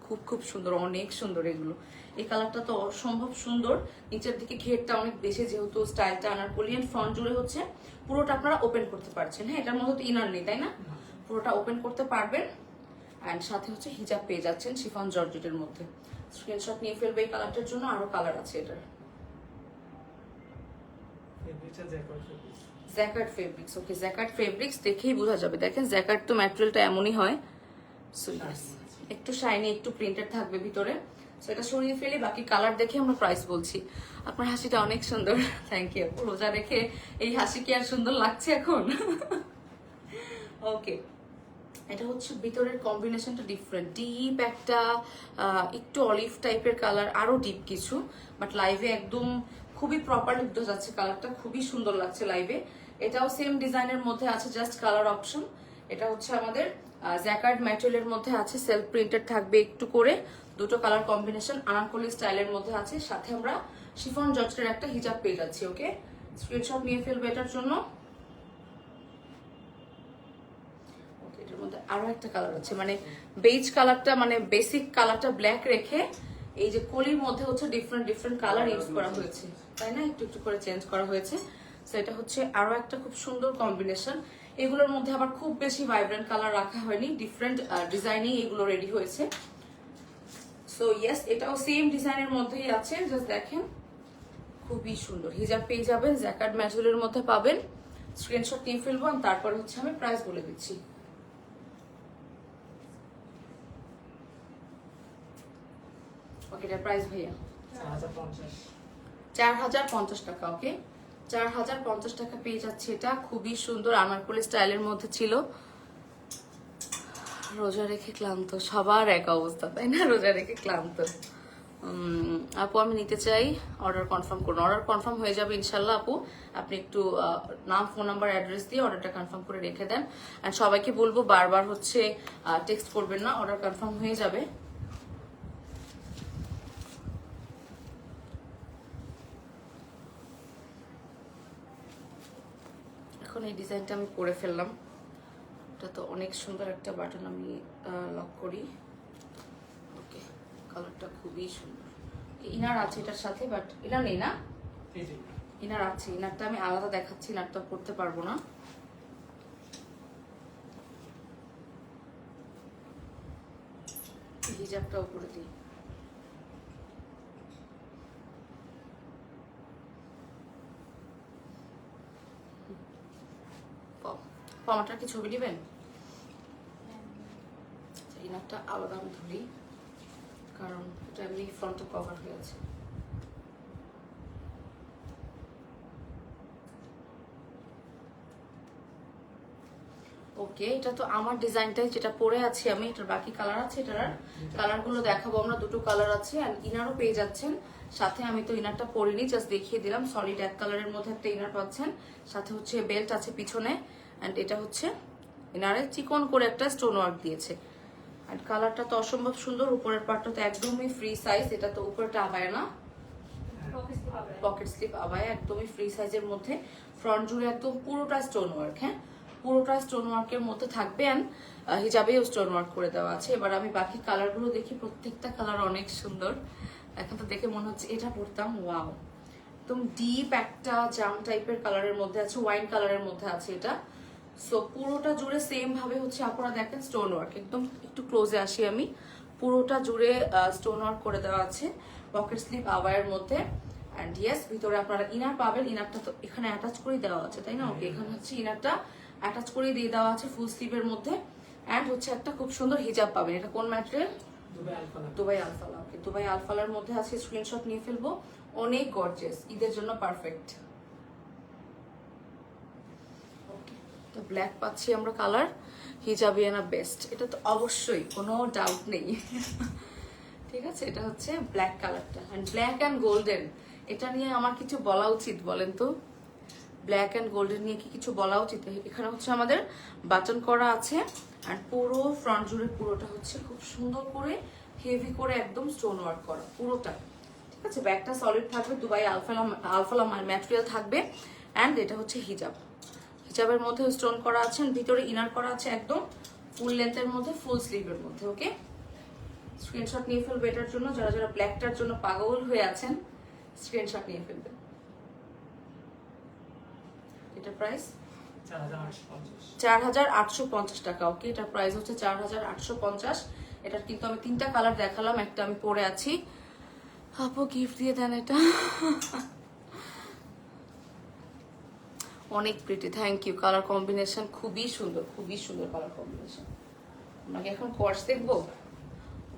খুব খুব সুন্দর, অনেক সুন্দর এগুলো। এই কালারটা তো অসম্ভব সুন্দর। নিচের দিকে ঘেরটা অনেক বেশি, যেহেতু স্টাইলটা আনারকলি। এন্ড ফ্রন্ট জুড়ে হচ্ছে পুরোটা আপনারা ওপেন করতে পারছেন, হ্যাঁ, এটার মধ্যে তো ইনার নেই, তাই না? পুরোটা ওপেন করতে পারবেন। অ্যান্ড সাথে হচ্ছে হিজাব পেয়ে যাচ্ছেন শিফন জর্জেটের মধ্যে। স্ক্রিনশট নিয়ে ফেলবে এই কালারটার জন্য, আরো কালার আছে এটার। Jacquard fabrics. Okay, jacquard fabrics দেখেই বোঝা যাবে। দেখেন জ্যাকার্ড তো ম্যাটেরিয়ালটা এমনই হয়। সো ইয়েস, একটু শাইনি, একটু প্রিন্টেড থাকবে ভিতরে। সো এটা সরিয়ে ফেলি, বাকি কালার দেখে আমরা প্রাইস বলছি। আপনার হাসিটা অনেক সুন্দর, থ্যাংক ইউ। রোজা রেখে এই হাসি কি আর সুন্দর লাগছে এখন? ওকে, এটা হচ্ছে ভিতরের কম্বিনেশনটা ডিফারেন্ট, ডিপ একটা একটু অলিভ টাইপের কালার, আরো ডিপ কিছু, বাট লাইভে একদম খুবই প্রপারলি বোঝা যাচ্ছে কালারটা, খুবই সুন্দর লাগছে লাইভে। এটাও সেম ডিজাইনের মধ্যে আছে, জাস্ট কালার অপশন। এটা হচ্ছে আমাদের জ্যাকার্ড ম্যাটেরিয়ালের মধ্যে আছে, সেলফ প্রিন্টেড থাকবে একটু করে, দুটো কালার কম্বিনেশন আনারকলি স্টাইলের মধ্যে আছে। সাথে আমরা শিফন জর্জেটের একটা হিজাব পেয়ে যাচ্ছি। ওকে, স্ক্রিনশট নিয়ে ফেলবো এটার জন্য। এটার মধ্যে আরো একটা কালার আছে, মানে বেজ কালারটা, মানে বেসিক কালারটা ব্ল্যাক রেখে এই যে কলির মধ্যে হচ্ছে ডিফারেন্ট ডিফারেন্ট কালার ইউজ করা হয়েছে, তাই না? একটু একটু করে চেঞ্জ করা হয়েছে। সো এটা হচ্ছে আরো একটা খুব সুন্দর কম্বিনেশন। এগুলোর মধ্যে আবার খুব বেশি ভাইব্রেন্ট কালার রাখা হয়নি, ডিফারেন্ট ডিজাইনেই এগুলো রেডি হয়েছে। সো ইয়েস, এটাও সেম ডিজাইনের মধ্যেই আছে, জাস্ট দেখেন খুবই সুন্দর। হিজাব পেয়ে যাবেন, জ্যাকার্ড ম্যাটেরিয়ালের মধ্যে পাবেন। স্ক্রিনশট নিয়ে ফেলবো, তারপর হচ্ছে আমি প্রাইস বলে দিচ্ছি। ওকে, এটার প্রাইস ভাইয়া 4050 টাকা। ওকে, 4050 টাকা পেয়ে যাচ্ছে। এটা খুবই সুন্দর আনারকলি স্টাইলের মধ্যে ছিল। রোজা রেখে ক্লান্ত, সবার এক অবস্থা তাই না, রোজা রেখে ক্লান্ত। আপু আমি নিতে চাই, অর্ডার কনফার্ম করুন। অর্ডার কনফার্ম হয়ে যাবে ইনশাল্লাহ আপু। আপনি একটু নাম, ফোন নাম্বার, অ্যাড্রেস দিয়ে অর্ডারটা কনফার্ম করে রেখে দেন। অ্যান্ড সবাইকে বলবো বারবার হচ্ছে টেক্সট করবেন না, অর্ডার কনফার্ম হয়ে যাবে। এখন এই ডিজাইনটা আমি করে ফেললাম। এটা তো অনেক সুন্দর একটা বাটন, আমি লক করি। ওকে, কালারটা খুবই সুন্দর। ইনার আছে এটার সাথে, বাট ইনার নেই না? ইনার আছে, ইনারটা আমি আলাদা দেখাচ্ছি, ইনারটা করতে পারবো না। হিজাবটা উপরে দিই। পামাটার কি ছবি দিবেন? ইনারটা আলাদা আমি ধরি, কারণ এটা এমনি ফ্রন্টে কভার হয়ে আছে। ওকে, এটা তো আমার ডিজাইনটাই যেটা পরে আছি আমি। এটার বাকি কালার আছে, এটার কালারগুলো দেখাবো আমরা। দুটো কালার আছে, আর ইনারও পেয়ে যাচ্ছেন সাথে। আমি তো ইনারটা পরিনি, জাস্ট দেখিয়ে দিলাম। সলিড এক কালারের মধ্যে একটা ইনার পাচ্ছেন, সাথে হচ্ছে বেল্ট আছে পিছনে। অ্যান্ড এটা হচ্ছে ইনারে চিকন করে একটা স্টোন ওয়ার্ক দিয়েছে। অ্যান্ড কালারটা তো অসম্ভব সুন্দর। উপরের পার্টটা তো একদমই ফ্রি সাইজ। এটা তো উপরটা আবায় না, পকেট স্লিপ আবায়, একদমই ফ্রি সাইজের মধ্যে। ফ্রন্ট জুড়ে একদম পুরোটা স্টোন ওয়ার্ক। হ্যাঁ, পুরোটা স্টোন ওয়ার্কের মধ্যে থাকবে। অ্যান্ড হিজাবেও স্টোন ওয়ার্ক করে দেওয়া আছে। এবার আমি বাকি কালারগুলো দেখি, প্রত্যেকটা কালার অনেক সুন্দর। এখন তো দেখে মনে হচ্ছে এটা পরতাম। ওয়াও, একদম ডিপ একটা জাম টাইপের কালারের মধ্যে আছে, ওয়াইন কালারের মধ্যে আছে এটা। সো পুরোটা জুড়ে সেম ভাবে হচ্ছে আপনারা দেখেন স্টোন ওয়ার্ক। একদম একটু ক্লোজে আসি আমি। পুরোটা জুড়ে স্টোন ওয়ার্ক করে দেওয়া আছে, পকেট স্লিপ আওয়ারের মধ্যে। অ্যান্ড ইয়েস, ভিতরে আপনারা ইনার পাবেন। ইনারটা তো এখানে অ্যাটাচ করে দেওয়া আছে তাই না? ওকে, এখানে হচ্ছে ইনারটা অ্যাটাচ করে দিয়ে দেওয়া আছে ফুল স্লিভের মধ্যে। অ্যান্ড হচ্ছে একটা খুব সুন্দর হিজাব পাবেন। এটা কোন ম্যাটেরিয়াল? Dubai Al Falah. ওকে, দুবাই আলফালার মধ্যে আছে। স্ক্রিনশট নিয়ে ফেলবো। অনেক গর্জিয়াস, ঈদের জন্য পারফেক্ট। তো ব্ল্যাক পাচ্ছি আমরা কালার। হিজাবিয়ানা বেস্ট, এটা তো অবশ্যই, কোনো ডাউট নেই। ঠিক আছে, এটা হচ্ছে ব্ল্যাক কালারটা। অ্যান্ড ব্ল্যাক অ্যান্ড গোল্ডেন, এটা নিয়ে আমার কিছু বলা উচিত বলেন তো? ব্ল্যাক অ্যান্ড গোল্ডেন নিয়ে কি কিছু বলা উচিত? এখানে হচ্ছে আমাদের বাটন করা আছে। আর পুরো ফ্রন্ট জুড়ে পুরোটা হচ্ছে খুব সুন্দর করে হেভি করে একদম স্টোন ওয়ার্ক করা পুরোটা। ঠিক আছে, ব্যাগটা সলিড থাকবে, দুবাই আলফালা ম্যাটেরিয়াল থাকবে। অ্যান্ড এটা হচ্ছে হিজাব। হিজাবের মধ্যে স্টোন করা আছে, ভিতরে ইনার করা আছে একদম ফুল লেন্থের মধ্যে, ফুল স্লিভের মধ্যে। ওকে, স্ক্রিনশট নিয়ে ফেলবে এটার জন্য। যারা যারা ব্ল্যাকটার জন্য পাগল হয়ে আছেন, স্ক্রিনশট নিয়ে ফেলবেন। এটা প্রাইস 4850 টাকা। ওকে, এটা প্রাইস হচ্ছে 4850। এটার কিন্তু আমি 3টা কালার দেখালাম, একটা আমি পরে আছি। আপু গিফট দিয়ে দেন এটা। অনেক pretty, thank you. Colour combination খুবই সুন্দর, খুবই সুন্দর কালার কম্বিনেশন। আমাকে এখন কোয়ার্টস দেখবো।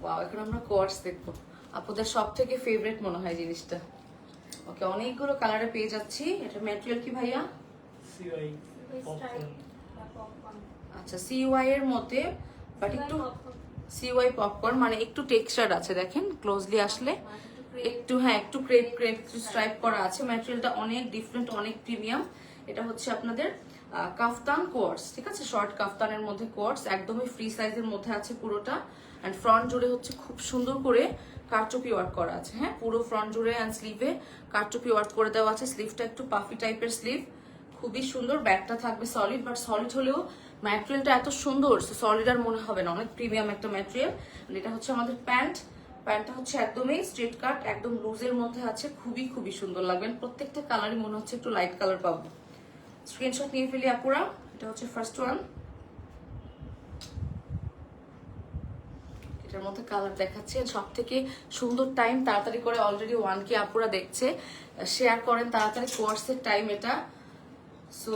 ওয়াও, এখন আমরা কোয়ার্টস দেখবো। আপনাদের সব থেকে ফেভারিট মনে হয় জিনিসটা। ওকে, অনেকগুলো কালারে পেয়ে যাচ্ছি। এটা ম্যাটেরিয়াল কি ভাইয়া? আচ্ছা, সিওয়াই এর মধ্যে, বাট একটু সিওয়াই পপকর্ন, মানে একটু টেক্সচার আছে দেখেন ক্লোজলি আসলে। একটু, হ্যাঁ, একটু ক্রেপ ক্রেপ স্ট্রাইপ করা আছে। ম্যাটেরিয়ালটা অনেক ডিফারেন্ট, অনেক প্রিমিয়াম। এটা হচ্ছে আপনাদের কাফতান কোয়ার্টস। ঠিক আছে, শর্ট কাফতানের মধ্যে কোয়ার্টস, একদমই ফ্রি সাইজের মধ্যে আছে পুরোটা। অ্যান্ড ফ্রন্ট জুড়ে হচ্ছে খুব সুন্দর করে কারচুপি ওয়ার্ক করা আছে। হ্যাঁ, পুরো ফ্রন্ট জুড়ে অ্যান্ড স্লিভে কারচুপি ওয়ার্ক করে দেওয়া আছে। স্লিভটা একটু পাফি টাইপের স্লিভ, খুবই সুন্দর। ব্যাগটা থাকবে সলিড, বাট সলিড হলেও ম্যাটেরিয়ালটা এত সুন্দর, সলিড আর মনে হবে না, অনেক প্রিমিয়াম একটা ম্যাটেরিয়াল। এটা হচ্ছে আমাদের প্যান্ট। প্যান্টটা হচ্ছে একদমই স্ট্রেট কাট, একদম লুজের মধ্যে আছে। খুবই খুবই সুন্দর লাগবেন। প্রত্যেকটা কালারই মনে হচ্ছে একটু লাইট কালার পাবো। স্ক্রিনশট নিয়ে ফেলি আপুরা। এটা হচ্ছে ফার্স্ট ওয়ান। এটার মধ্যে কালার দেখাচ্ছে। সব থেকে সুন্দর টাইম, তাড়াতাড়ি করে অলরেডি 1K আপুরা দেখছে। শেয়ার করেন তাড়াতাড়ি, কোর্সের টাইম এটা। সো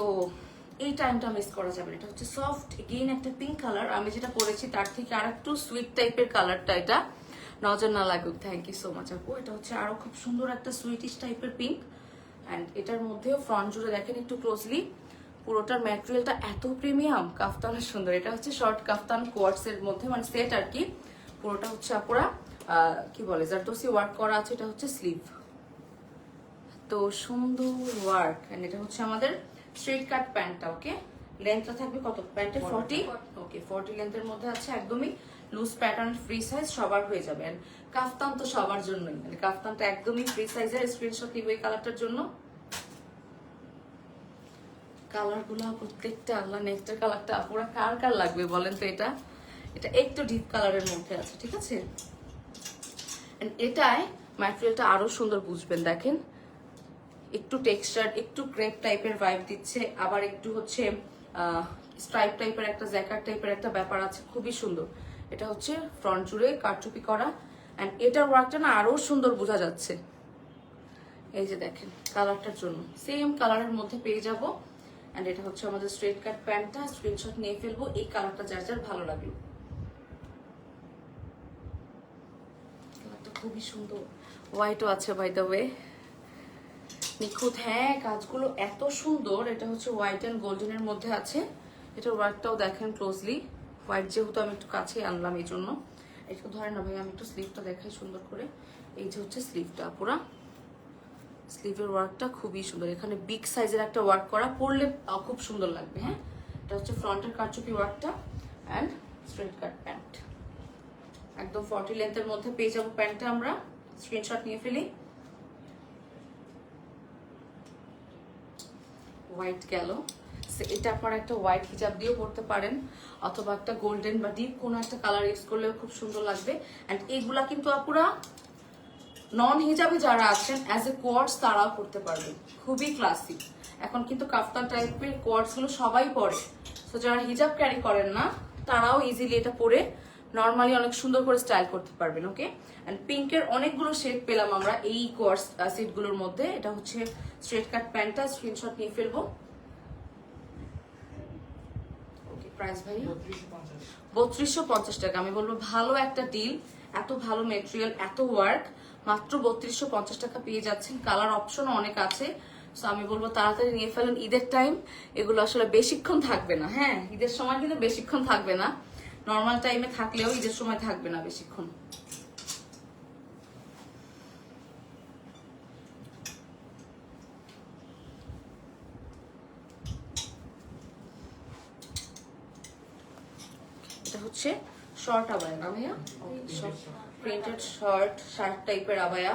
এই টাইমটা মিস করা যাবে না। এটা হচ্ছে সফট এগেইন একটা পিঙ্ক কালার। আমি যেটা পরেছি তার থেকে আর একটু সুইট টাইপের কালারটা এটা। নজর না লাগুক। থ্যাংক ইউ সো মাচ আপু। এটা হচ্ছে আরো খুব সুন্দর একটা সুইটিশ টাইপের পিঙ্ক, অ্যান্ড এটার মধ্যেও ফ্রন্ট জুড়ে দেখেন একটু ক্লোজলি, পুরোটার ম্যাটেরিয়ালটা এত প্রিমিয়াম, কাফতানের সুন্দর। এটা হচ্ছে শর্ট কাফতান কোয়ার্টসের মধ্যে, মানে সেট আর কি। পুরোটা হচ্ছে আপুরা কি বলে জারদোসি ওয়ার্ক করা আছে। এটা হচ্ছে স্লিভ, তো সুন্দর ওয়ার্ক। এন্ড এটা হচ্ছে আমাদের স্ট্রেট কাট প্যান্টটা। ওকে, লেন্থটা থাকবে কত প্যান্টে? 40। ওকে, 40 লেন্থের মধ্যে আছে, একদমই লুজ প্যাটার্ন, ফ্রি সাইজ, সবার হয়ে যাবে। এন্ড কাফতান তো সবার জন্যই, মানে কাফতানটা একদমই ফ্রি সাইজের। স্ক্রিনশট নিব এই কালারটার জন্য। কালারগুলো প্রত্যেকটা, আল্লাহ নেক্সটের কালারটা পুরো কার কার লাগবে বলেন তো? এটা এটা একটু ডিপ কালারের মধ্যে আছে, ঠিক আছে। এটায় ম্যাটেরিয়ালটা আরো সুন্দর বুঝবেন, দেখেন একটু টেক্সচার, একটু ক্রেপ টাইপের ভাইব দিচ্ছে, আবার একটু হচ্ছে স্ট্রাইপ টাইপের একটা জ্যাকার্ড টাইপের একটা ব্যাপার আছে, খুবই সুন্দর। এটা হচ্ছে ফ্রন্ট জুড়ে কারচুপি করা, এন্ড এটার ওয়ার্কটা না আরো সুন্দর বোঝা যাচ্ছে। এই যে দেখেন কালারটার জন্য সেম কালারের মধ্যে পেয়ে যাবো। এন্ড এটা হচ্ছে আমাদের স্ট্রেট কাট প্যান্টটা। স্ক্রিনশট নিয়ে ফেলবো এই কালারটা যার যার ভালো লাগলো। কালারটা খুবই সুন্দর, হোয়াইটও আছে বাই দ্য ওয়ে, নিখুঁত। হ্যাঁ, কাজগুলো এত সুন্দর। এটা হচ্ছে হোয়াইট এন্ড গোল্ডেনের মধ্যে আছে। এটার ওয়ার্কটাও দেখেন ক্লোজলি। হোয়াইট যেহেতু আমি একটু কাছে আনলাম এই জন্য। একটু ধরেন না ভাই, আমি একটু স্লিভটা দেখাই সুন্দর করে। এই যে হচ্ছে স্লিভটা, পুরা স্লিভের ওয়ার্কটা খুবই সুন্দর। এখানে বিগ সাইজের একটা ওয়ার্ক করা, পরলে খুব সুন্দর লাগবে। হ্যাঁ, এটা হচ্ছে ফ্রন্টের কারচুপি ওয়ার্কটা অ্যান্ড স্ট্রেট কাট প্যান্ট। একদম 40 লেন্থের মধ্যে পেয়ে যাবো প্যান্টটা আমরা। স্ক্রিনশট নিয়ে ফেলি। হোয়াইট গেল, এটা আপনারা একটা হোয়াইট হিজাব দিয়েও পরতে পারেন, অথবা একটা গোল্ডেন বা ডিপ কোনো একটা কালার ইউজ করলেও খুব সুন্দর লাগবে। অ্যান্ড এইগুলা কিন্তু আপুরা নন হিজাবে যারা আছেন অ্যাজ এ কোয়ার্টস তারাও করতে পারবেন, খুবই ক্লাসিক। এখন কিন্তু কাফতান টাইপের কোয়ার্টস গুলো সবাই পরে, তো যারা হিজাব ক্যারি করেন না তারাও ইজিলি এটা পরে নর্মালি অনেক সুন্দর করে স্টাইল করতে পারবেন। ওকে, এন্ড পিঙ্কের অনেকগুলো শেড পেলাম আমরা এই কোয়ার্টস সেটগুলোর মধ্যে। এটা হচ্ছে স্ট্রেট কাট প্যান্টটা। স্ক্রিনশট নিয়ে ফেলবো। ওকে, প্রাইস ভাই 3250 টাকা। আমি বলবো ভালো একটা ডিল, এত ভালো মেটেরিয়াল, এত ওয়ার্ক, মাত্র 3250 টাকা পেয়ে যাচ্ছেন। কালার অপশন অনেক আছে, সো আমি বলবো তাড়াতাড়ি নিয়ে ফেলেন। ঈদের টাইম এগুলো আসলে বেশিক্ষণ থাকবে না। হ্যাঁ, ঈদের সময় কিন্তু বেশিক্ষণ থাকবে না, নর্মাল টাইমে থাকলেও ঈদের সময় থাকবে না বেশিক্ষণ। এটা হচ্ছে শর্ট আবায়া না ভাইয়া? প্রিন্টেড শার্ট টাইপের আবায়া,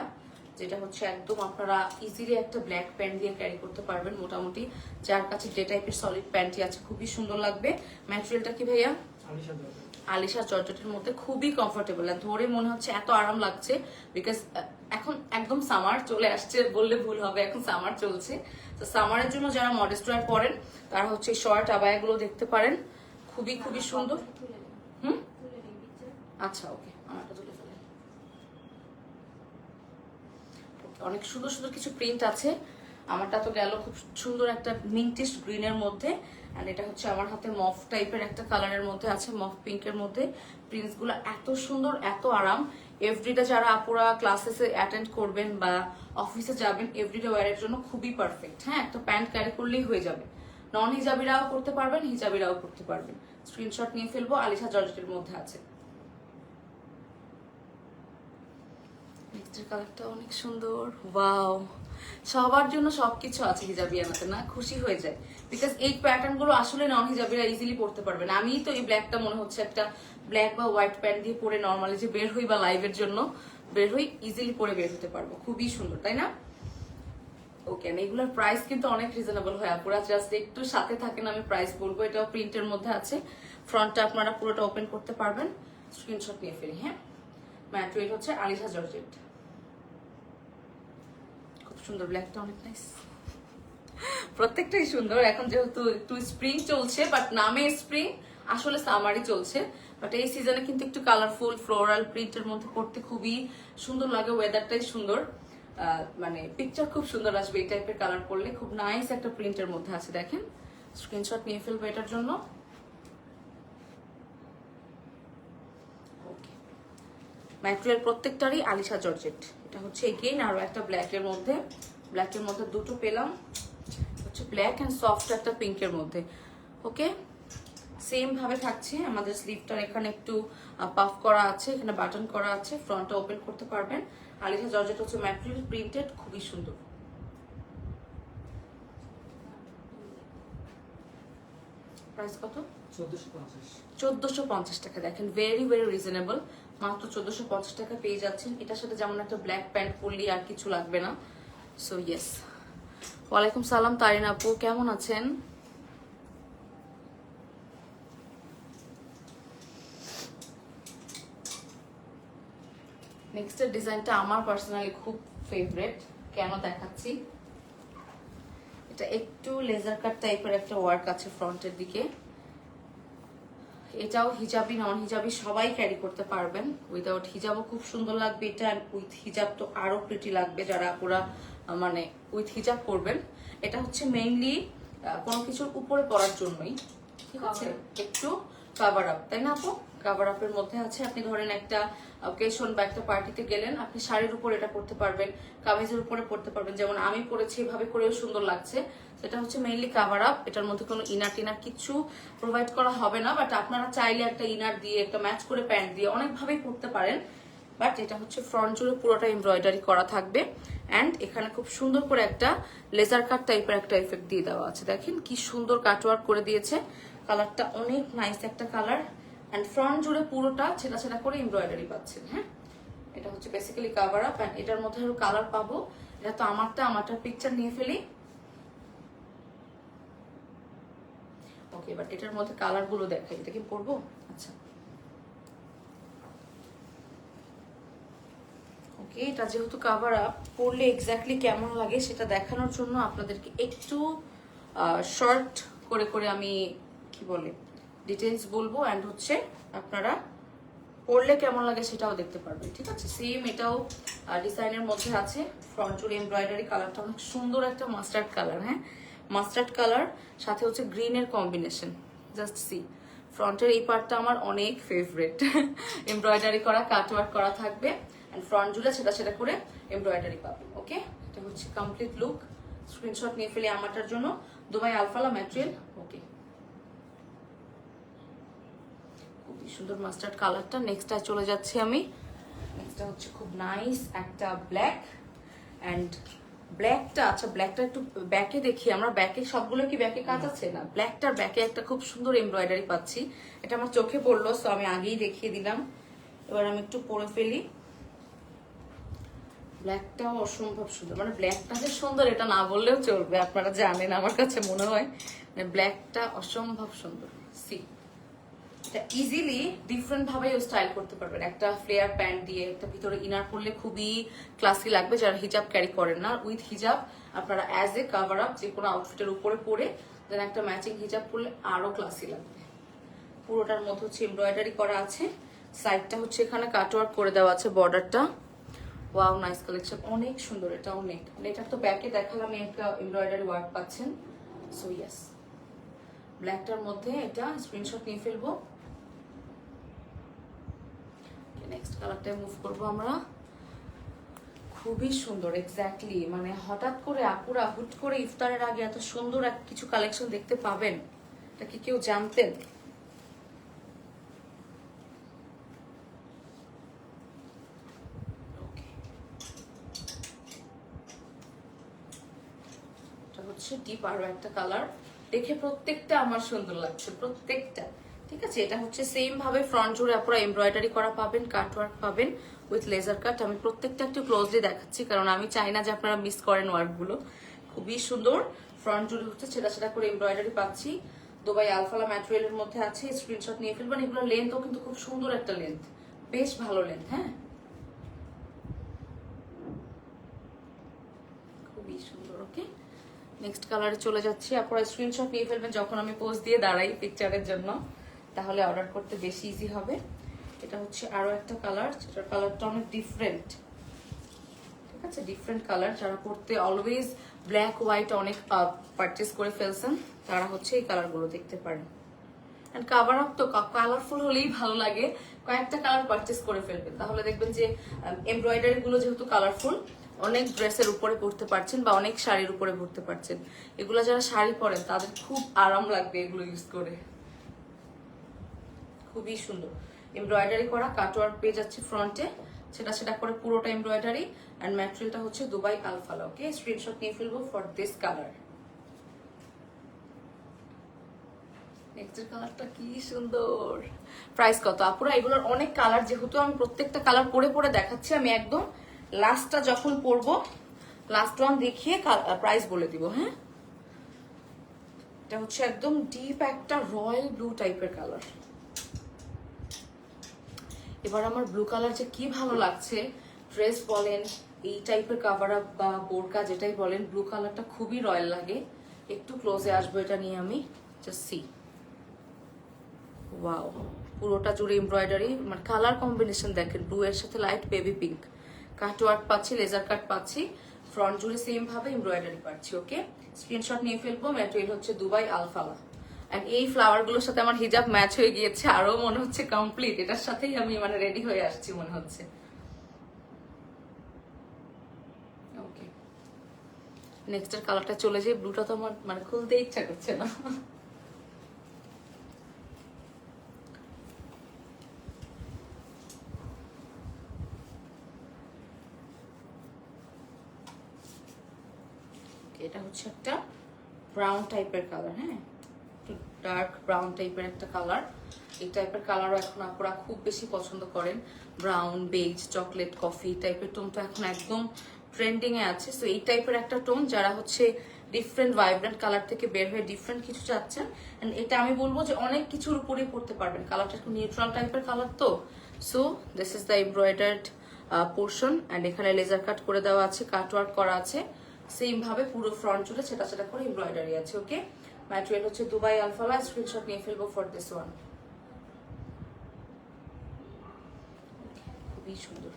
যেটা হচ্ছে একদম আপনারা ইজিলি একটা ব্ল্যাক প্যান্ট দিয়ে ক্যারি করতে পারবেন। মোটামুটি যার কাছে যে টাইপের সলিড প্যান্টই আছে খুবই সুন্দর লাগবে। ম্যাটেরিয়ালটা কি ভাইয়া? আলিশা জর্জেটের মধ্যে, খুবই কমফোর্টেবল। আর ধরে মনে হচ্ছে এত আরাম লাগছে, বিকজ এখন একদম সামার চলে আসছে বললে ভুল হবে, এখন সামার চলছে। তো সামারের জন্য যারা মডেস্ট ওয়্যার পরেন তারা হচ্ছে শর্ট আবায়াগুলো দেখতে পারেন, খুবই খুবই সুন্দর। আচ্ছা, ওকে, আমারটা তুলে ফেলেন। অনেক সুন্দর সুন্দর কিছু প্রিন্ট আছে। আমারটা তো গেল খুব সুন্দর একটা মিন্টিশ গ্রিনের মধ্যে, আর এটা হচ্ছে আমার হাতে মফ টাইপের একটা কালারের মধ্যে আছে, মফ পিঙ্কের মধ্যে। প্রিন্টস গুলো এত সুন্দর, এত আরাম। এভরিডে যারা আপুরা ক্লাসেসে অ্যাটেন্ড করবেন বা অফিসে যাবেন, এভরিডে ওয়ারের জন্য খুবই পারফেক্ট। হ্যাঁ, একটা প্যান্ট ক্যারি করলেই হয়ে যাবে। নন হিজাবিরাও করতে পারবেন, হিজাবিরাও করতে পারবেন। স্ক্রিনশট নিয়ে ফেলবো। আলিশা জর্জেটের মধ্যে আছে। নেক্সটের কালারটা অনেক সুন্দর। ওয়াও, সবার জন্য সবকিছু আছে হিজাবিয়ানাতে, না খুশি হয়ে যায়। বিকজ এই প্যাটার্ন গুলো আসলে নন হিজাবিরা ইজিলি পড়তে পারবেন। আমি তো এই ব্ল্যাকটা মনে হচ্ছে একটা ব্ল্যাক বা হোয়াইট প্যান্ট দিয়ে পরে নর্মালি যে বের হই বা লাইভের জন্য বের হই, ইজিলি পরে বের হতে পারবো। খুবই সুন্দর, তাই না? ওকে, এগুলোর প্রাইস কিন্তু অনেক রিজনেবল হয় আপুরা, জাস্ট একটু সাথে থাকেন, আমি প্রাইস বলবো। এটাও প্রিন্টের মধ্যে আছে। ফ্রন্টটা আপনারা পুরোটা ওপেন করতে পারবেন। স্ক্রিনশট নিয়ে ফেলি। হ্যাঁ, ম্যাটেরিয়াল হচ্ছে আলিশা জর্জেট। খুব সুন্দর, ব্ল্যাকটা অনেক নাইস। প্রত্যেকটাই সুন্দর। এখন যেহেতু একটু স্প্রিং চলছে, বাট নামে স্প্রিং, আসলে সামারই চলছে। বাট এই সিজনে কিন্তু একটু কালারফুল ফ্লোরাল প্রিন্টের মধ্যে পড়তে খুবই সুন্দর লাগে। ওয়েদারটাই সুন্দর, মানে পিকচার খুব সুন্দর আসবে এই টাইপের কালার পরলে। খুব নাইস একটা প্রিন্টের মধ্যে আছে, দেখেন। স্ক্রিনশট নিয়ে ফেলবো এটার জন্য। ম্যাটেরিয়াল প্রত্যেকটারই আলিশা জর্জেট। এটা হচ্ছে এগেইন আরো একটা ব্ল্যাকের মধ্যে, ব্ল্যাকের মধ্যে দুটো পেলাম, হচ্ছে ব্ল্যাক অ্যান্ড সফট একটা পিঙ্কের মধ্যে। ওকে, সেম ভাবে থাকছে। আমাদের স্লিভটার এখানে একটু পাফ করা আছে, এখানে বাটন করা আছে, ফ্রন্টটা ওপেন করতে পারবেন। আলিশা জর্জেট হচ্ছে ম্যাটেরিয়াল প্রিন্টেড, খুবই সুন্দর। প্রাইস কত? 1450 টাকা। দেখেন ভেরি ভেরি রিজনেবল, মাত্র 1450 টাকা পেয়ে যাচ্ছেন। এটার সাথে যেমন একটা ব্ল্যাক প্যান্ট পরলে আর কিছু লাগবে না। So yes. ওয়ালাইকুম সালাম তারিন আপু, কেমন আছেন? নেক্সটের ডিজাইনটা আমার পার্সোনালি খুব ফেভারিট। কেন দেখাচ্ছি, এটা একটু লেজার কাট টাইপের একটা ওয়ার্ক আছে ফ্রন্টের দিকে। এটাও হিজাবি নন হিজাবি সবাই ক্যারি করতে পারবেন, উইদাউট হিজাবও খুব সুন্দর লাগবে এটা, উইথ হিজাব তো আরো প্রিটি লাগবে যারা পুরা মানে উইথ হিজাব করবেন। এটা হচ্ছে মেইনলি কোনো কিছুর উপরে পরার জন্যই, ঠিক আছে, একটু কাভার আপ, তাই না আপু? কাভার আপের মধ্যে আছে। আপনি ধরেন একটা অকেশন বা একটা পার্টিতে গেলেন, আপনি শাড়ির উপর এটা পরতে পারবেন, কামিজের উপরে পরতে পারবেন, যেমন আমি পরেছি এভাবে করেও সুন্দর লাগছে। সেটা হচ্ছে মেইনলি কাভার আপ। এটার মধ্যে কোনো ইনার টিনার কিছু প্রোভাইড করা হবে না, বাট আপনারা চাইলে একটা ইনার দিয়ে, একটা ম্যাচ করে প্যান্ট দিয়ে অনেকভাবেই পরতে পারেন। বাট এটা হচ্ছে ফ্রন্ট জুড়ে পুরোটা এমব্রয়ডারি করা থাকবে, অ্যান্ড এখানে খুব সুন্দর করে একটা লেজার কাট টাইপের একটা এফেক্ট দিয়ে দেওয়া আছে। দেখেন কি সুন্দর কাটওয়ার্ক করে দিয়েছে, কালারটা অনেক নাইস একটা কালার। অ্যান্ড ফ্রন্ট জুড়ে পুরোটা ছেঁড়া ছেঁড়া করে এমব্রয়ডারি পাচ্ছেন। হ্যাঁ, এটা হচ্ছে বেসিক্যালি কাভার আপ। অ্যান্ড এটার মধ্যে আরো কালার পাবো। এটা তো আমারটার পিকচার নিয়ে ফেলি। ওকে, বাট এটার মধ্যে কালার গুলো দেখাই, এটা কি পরবো? আচ্ছা, ওকে, এটা যেহেতু কাভার আপ, পরলে এক্স্যাক্টলি কেমন লাগে সেটা দেখানোর জন্য আপনাদেরকে একটু শর্ট করে করে আমি কি বলে ডিটেলস বলবো, অ্যান্ড হচ্ছে আপনারা পরলে কেমন লাগে সেটাও দেখতে পারবেন, ঠিক আছে? সেম এটাও ডিজাইনের মধ্যে আছে, ফ্রন্ট জুড়ে এমব্রয়ডারি, কালারটা অনেক সুন্দর একটা মাস্টার্ড কালার। হ্যাঁ, মাস্টার্ড কালার সাথে হচ্ছে গ্রিনের কম্বিনেশন। জাস্ট সি, ফ্রন্টের এই পার্টটা আমার অনেক ফেভারিট। এমব্রয়ডারি করা, কাটওয়ার্ক করা থাকবে, অ্যান্ড ফ্রন্ট জুড়ে সেটা করে এমব্রয়ডারি পাবেন। ওকে, এটা হচ্ছে কমপ্লিট লুক। স্ক্রিনশট নিয়ে ফেলি আমারটার জন্য। Dubai Al Falah material. ওকে, খুবই সুন্দর মাস্টার্ড কালারটা। নেক্সটটা চলে যাচ্ছি আমি। নেক্সটটা হচ্ছে খুব নাইস একটা ব্ল্যাক, অ্যান্ড ব্ল্যাকটা, আচ্ছা ব্ল্যাকটা একটু ব্যাকে দেখি আমরা। ব্যাকে সবগুলো কি ব্যাকে কাজ আছে? না, ব্ল্যাকটার ব্যাকে একটা খুব সুন্দর এমব্রয়ডারি পাচ্ছি। এটা আমার চোখে পড়লো, সো আমি আগেই দেখিয়ে দিলাম। এবার আমি একটু পরে ফেলি। ব্ল্যাকটাও অসম্ভব সুন্দর, মানে ব্ল্যাকটা যে সুন্দর এটা না বললেও চলবে, আপনারা জানেন আমার কাছে মনে হয় ব্ল্যাকটা অসম্ভব সুন্দর। সি, এটা ইজিলি ডিফারেন্ট ভাবে স্টাইল করতে পারবেন। একটা ফ্লেয়ার প্যান্ট দিয়ে একটা ভিতরে ইনার পরলে খুবই ক্লাসি লাগবে যারা হিজাব ক্যারি করেন না। উইথ হিজাব আপনারা অ্যাজ এ কাভার আপ যে কোনো আউটফিটের উপরে পরে দেন একটা ম্যাচিং হিজাব পরলে আরো ক্লাসি লাগবে। পুরোটার মধ্যে হচ্ছে এমব্রয়ডারি করা আছে, সাইডটা হচ্ছে এখানে কাটওয়ার্ক করে দেওয়া আছে, বর্ডারটা। ওয়াও, নাইস কালেকশন, অনেক সুন্দর। এটা অনেক, এটা তো ব্যাকে দেখালাম একটা এমব্রয়ডারি ওয়ার্ক পাচ্ছেন। সো ইয়েস, ব্ল্যাকটার মধ্যে এটা স্ক্রিনশট নিয়ে ফেলবো। নেক্সট কালারটায় মুভ করবো আমরা। খুবই সুন্দর, এক্স্যাক্টলি মানে হঠাৎ করে আপুরা হুট করে ইফতারের আগে এত সুন্দর কিছু কালেকশন দেখতে পাবেন, এটা কি কেউ জানতেন? এটা হচ্ছে ডিপ আরো একটা কালার। দেখে প্রত্যেকটা আমার সুন্দর লাগছে, প্রত্যেকটা। ঠিক আছে, এটা হচ্ছে সেম ভাবে ফ্রন্ট জুড়ে আপনারা এমব্রয়ডারি করা পাবেন, কাটওয়ার্ক পাবেন উইথ লেজার কাট। আমি প্রত্যেকটা একটু ক্লোজলি দেখাচ্ছি কারণ আমি চাই না যে আপনারা মিস করেন ওয়ার্কগুলো। খুবই সুন্দর, ফ্রন্ট জুড়ে হচ্ছে ছেঁড়া ছেঁড়া করে এমব্রয়ডারি পাচ্ছি। দুবাই আলফালা ম্যাটেরিয়ালের মধ্যে আছে, স্ক্রিনশট নিয়ে ফেলবেন। এগুলো লেন্থও কিন্তু খুব সুন্দর একটা লেন্থ, বেশ ভালো লেন্থ। হ্যাঁ, খুবই সুন্দর। ওকে, নেক্সট কালারে চলে যাচ্ছি। আপনারা স্ক্রিনশট নিয়ে ফেলবেন যখন আমি পোস্ট দিয়ে দাঁড়াই পিকচারের জন্য, তাহলে অর্ডার করতে বেশি ইজি হবে। এটা হচ্ছে আরো একটা কালার, যেটার কালারটা অনেক ডিফারেন্ট। ঠিক আছে, ডিফারেন্ট কালার। যারা পড়তে অলওয়েজ ব্ল্যাক হোয়াইট অনেক পারচেস করে ফেলছেন তারা হচ্ছে এই কালারগুলো দেখতে পারেন। অ্যান্ড কাভার আপ তো কালারফুল হলেই ভালো লাগে, কয়েকটা কালার পারচেস করে ফেলবেন, তাহলে দেখবেন যে এমব্রয়ডারি গুলো যেহেতু কালারফুল অনেক ড্রেসের উপরে পরতে পারছেন বা অনেক শাড়ির উপরে পরতে পারছেন। এগুলো যারা শাড়ি পরেন তাদের খুব আরাম লাগবে এগুলো ইউজ করে, খুবই সুন্দর। এমব্রয়ডারি করা কাটওয়ার্ক পেয়ে যাচ্ছে ফ্রন্টে, সেটা করে পুরোটা এমব্রয়ডারি, অ্যান্ড ম্যাটেরিয়ালটা হচ্ছে দুবাই আলফালা। ওকে, স্ক্রিনশট নিয়ে ফেলবো ফর দিস কালার। নেক্সটের কালারটা কি সুন্দর। প্রাইস কত আপুরা? এগুলোর অনেক কালার, যেহেতু আমি প্রত্যেকটা কালার পরে পরে দেখাচ্ছি, আমি একদম লাস্টটা যখন পরবো লাস্ট ওয়ান দেখিয়ে প্রাইস বলে দিব। হ্যাঁ, এটা হচ্ছে একদম ডিপ একটা রয়্যাল ব্লু টাইপের কালার। এবার আমার ব্লু কালার যে কি ভালো লাগছে, ড্রেস বলেন এই টাইপের কাভার আপ বা বোরকা যেটাই বলেন, ব্লু কালারটা খুবই রয়্যাল লাগে। একটু ক্লোজে আসবো এটা নিয়ে আমি, জাস্ট সি, ওয়াও, পুরোটা জুড়ে এমব্রয়ডারি, মানে কালার কম্বিনেশন দেখেন, ব্লু এর সাথে লাইট বেবি পিঙ্ক, কাট ওয়ার্ক পাচ্ছি, লেজার কাট পাচ্ছি, ফ্রন্ট জুড়ে সেম ভাবে এমব্রয়ডারি পাচ্ছি। ওকে, স্ক্রিনশট নিয়ে ফেলবো। ম্যাটেরিয়াল হচ্ছে দুবাই আলফালা, এন্ড এই ফ্লাওয়ার গুলোর সাথে আমার হিজাব ম্যাচ হয়ে গিয়েছে, আরো মনে হচ্ছে কমপ্লিট, এটার সাথেই আমি মানে রেডি হয়ে আসছি মনে হচ্ছে। ওকে, নেক্সটের কালারটা চলে যায়, ব্লুটা তো আমার মানে খুলতে ইচ্ছা করছে না। এটা হচ্ছে একটা ব্রাউন টাইপের কালার, হ্যাঁ, ডার্ক ব্রাউন টাইপের একটা কালার। এই টাইপের কালারও এখন আপনারা খুব বেশি পছন্দ করেন, ব্রাউন, বেজ, চকলেট, কফি টাইপের টোন তো এখন একদম ট্রেন্ডিং এ আছে। সো এই টাইপের একটা টোন, যারা হচ্ছে ডিফারেন্ট ভাইব্রেন্ট কালার থেকে বের হয়ে ডিফারেন্ট কিছু চাচ্ছেন, এন্ড এটা আমি বলবো যে অনেক কিছুর উপরে পড়তে পারবেন। কালারটা একটু নিউট্রাল টাইপের কালার তো, so this is the embroidered portion, and এখানে লেজার কাট করে দেওয়া আছে, কাট ওয়ার্ক করা আছে, সেম ভাবে পুরো ফ্রন্ট জুড়ে সেটা করে এমব্রয়ডারি আছে। ওকে, ম্যাটেরিয়াল হচ্ছে দুবাই আলফালা, স্ক্রিনশট নিয়ে ফেলবো ফর দিস ওয়ান। খুবই সুন্দর,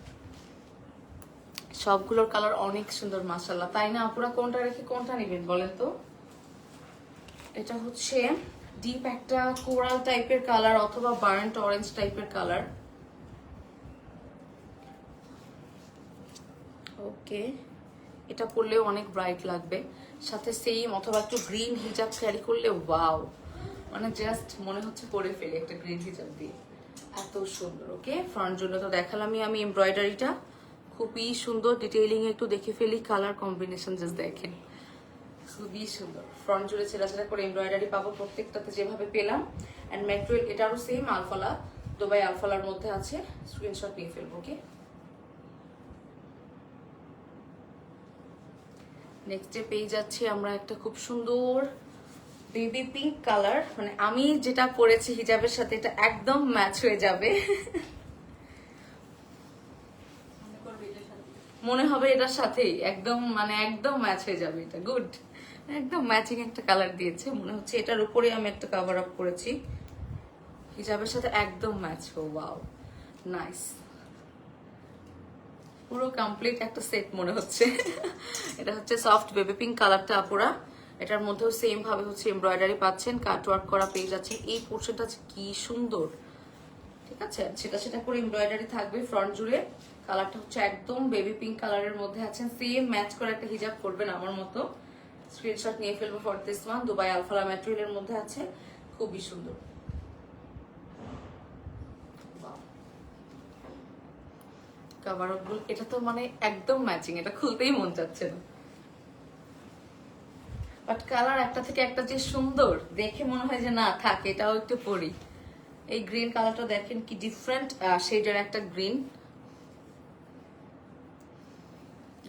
সবগুলোর কালার অনেক সুন্দর মাশাআল্লাহ, তাই না আপুরা? কোনটা রেখে কোনটা নেবেন বলেন তো? এটা হচ্ছে ডিপ একটা কোরাল টাইপের কালার অথবা বার্ন্ট অরেঞ্জ টাইপের কালার। ওকে, এটা পরলেও অনেক ব্রাইট লাগবে, সাথে সেম অথবা একটু গ্রিন হিজাব ক্যারি করলে ওয়াও, মানে জাস্ট মনে হচ্ছে পরে ফেলে একটা গ্রিন হিজাব দিয়ে, এত সুন্দর। ওকে, ফ্রন্ট জন্য তো দেখালামই আমি এমব্রয়ডারিটা, খুবই সুন্দর। ডিটেইলিং একটু দেখে ফেলি, কালার কম্বিনেশন জাস্ট দেখেন, খুবই সুন্দর। ফ্রন্ট জুড়ে ছেঁড়া করে এমব্রয়ডারি পাবো প্রত্যেকটাতে যেভাবে পেলাম, অ্যান্ড ম্যাটেরিয়াল এটারও সেম আলফালা, দুবাই আলফালার মধ্যে আছে, স্ক্রিনশট নিয়ে ফেলবো। ওকে, নেক্সটে পেয়ে যাচ্ছি আমরা একটা খুব সুন্দর বেবি পিঙ্ক কালার, মানে আমি যেটা পরেছি হিজাবের সাথে এটা একদম ম্যাচ হয়ে যাবে, মনে হবে এটার সাথেই একদম মানে একদম ম্যাচ হয়ে যাবে, এটা গুড, একদম ম্যাচিং একটা কালার দিয়েছে, মনে হচ্ছে এটার উপরে আমি একটা কভার আপ করেছি, হিজাবের সাথে একদম ম্যাচ। ওয়াও, নাইস, পুরো কমপ্লিট একটা সেট মনে হচ্ছে। এটা হচ্ছে সফট বেবি পিঙ্ক কালারটা আপুরা, এটার মধ্যেও সেম ভাবে হচ্ছে এমব্রয়ডারি পাচ্ছেন, কাট ওয়ার্ক করা পেয়ে যাচ্ছে, এই পোর্শনটা কি সুন্দর, ঠিক আছে, সেটা করে এমব্রয়ডারি থাকবে ফ্রন্ট জুড়ে। কালারটা হচ্ছে একদম বেবি পিঙ্ক কালারের মধ্যে আছেন, সেম ম্যাচ করে একটা হিজাব করবেন আমার মতো, স্ক্রিনশট নিয়ে ফেলবো ফর দিস ওয়ান। দুবাই আলফালা ম্যাটেরিয়ালের মধ্যে আছে, খুবই সুন্দর। কভার আপ গুলো এটা তো মানে একদম ম্যাচিং, এটা খুলতেই মন চাচ্ছে না, বাট কালার একটা থেকে একটা যে সুন্দর, দেখে মনে হয় যে না থাক এটাও একটু পরি। এই গ্রিন কালারটা দেখেন কি ডিফারেন্ট শেডের একটা গ্রিন,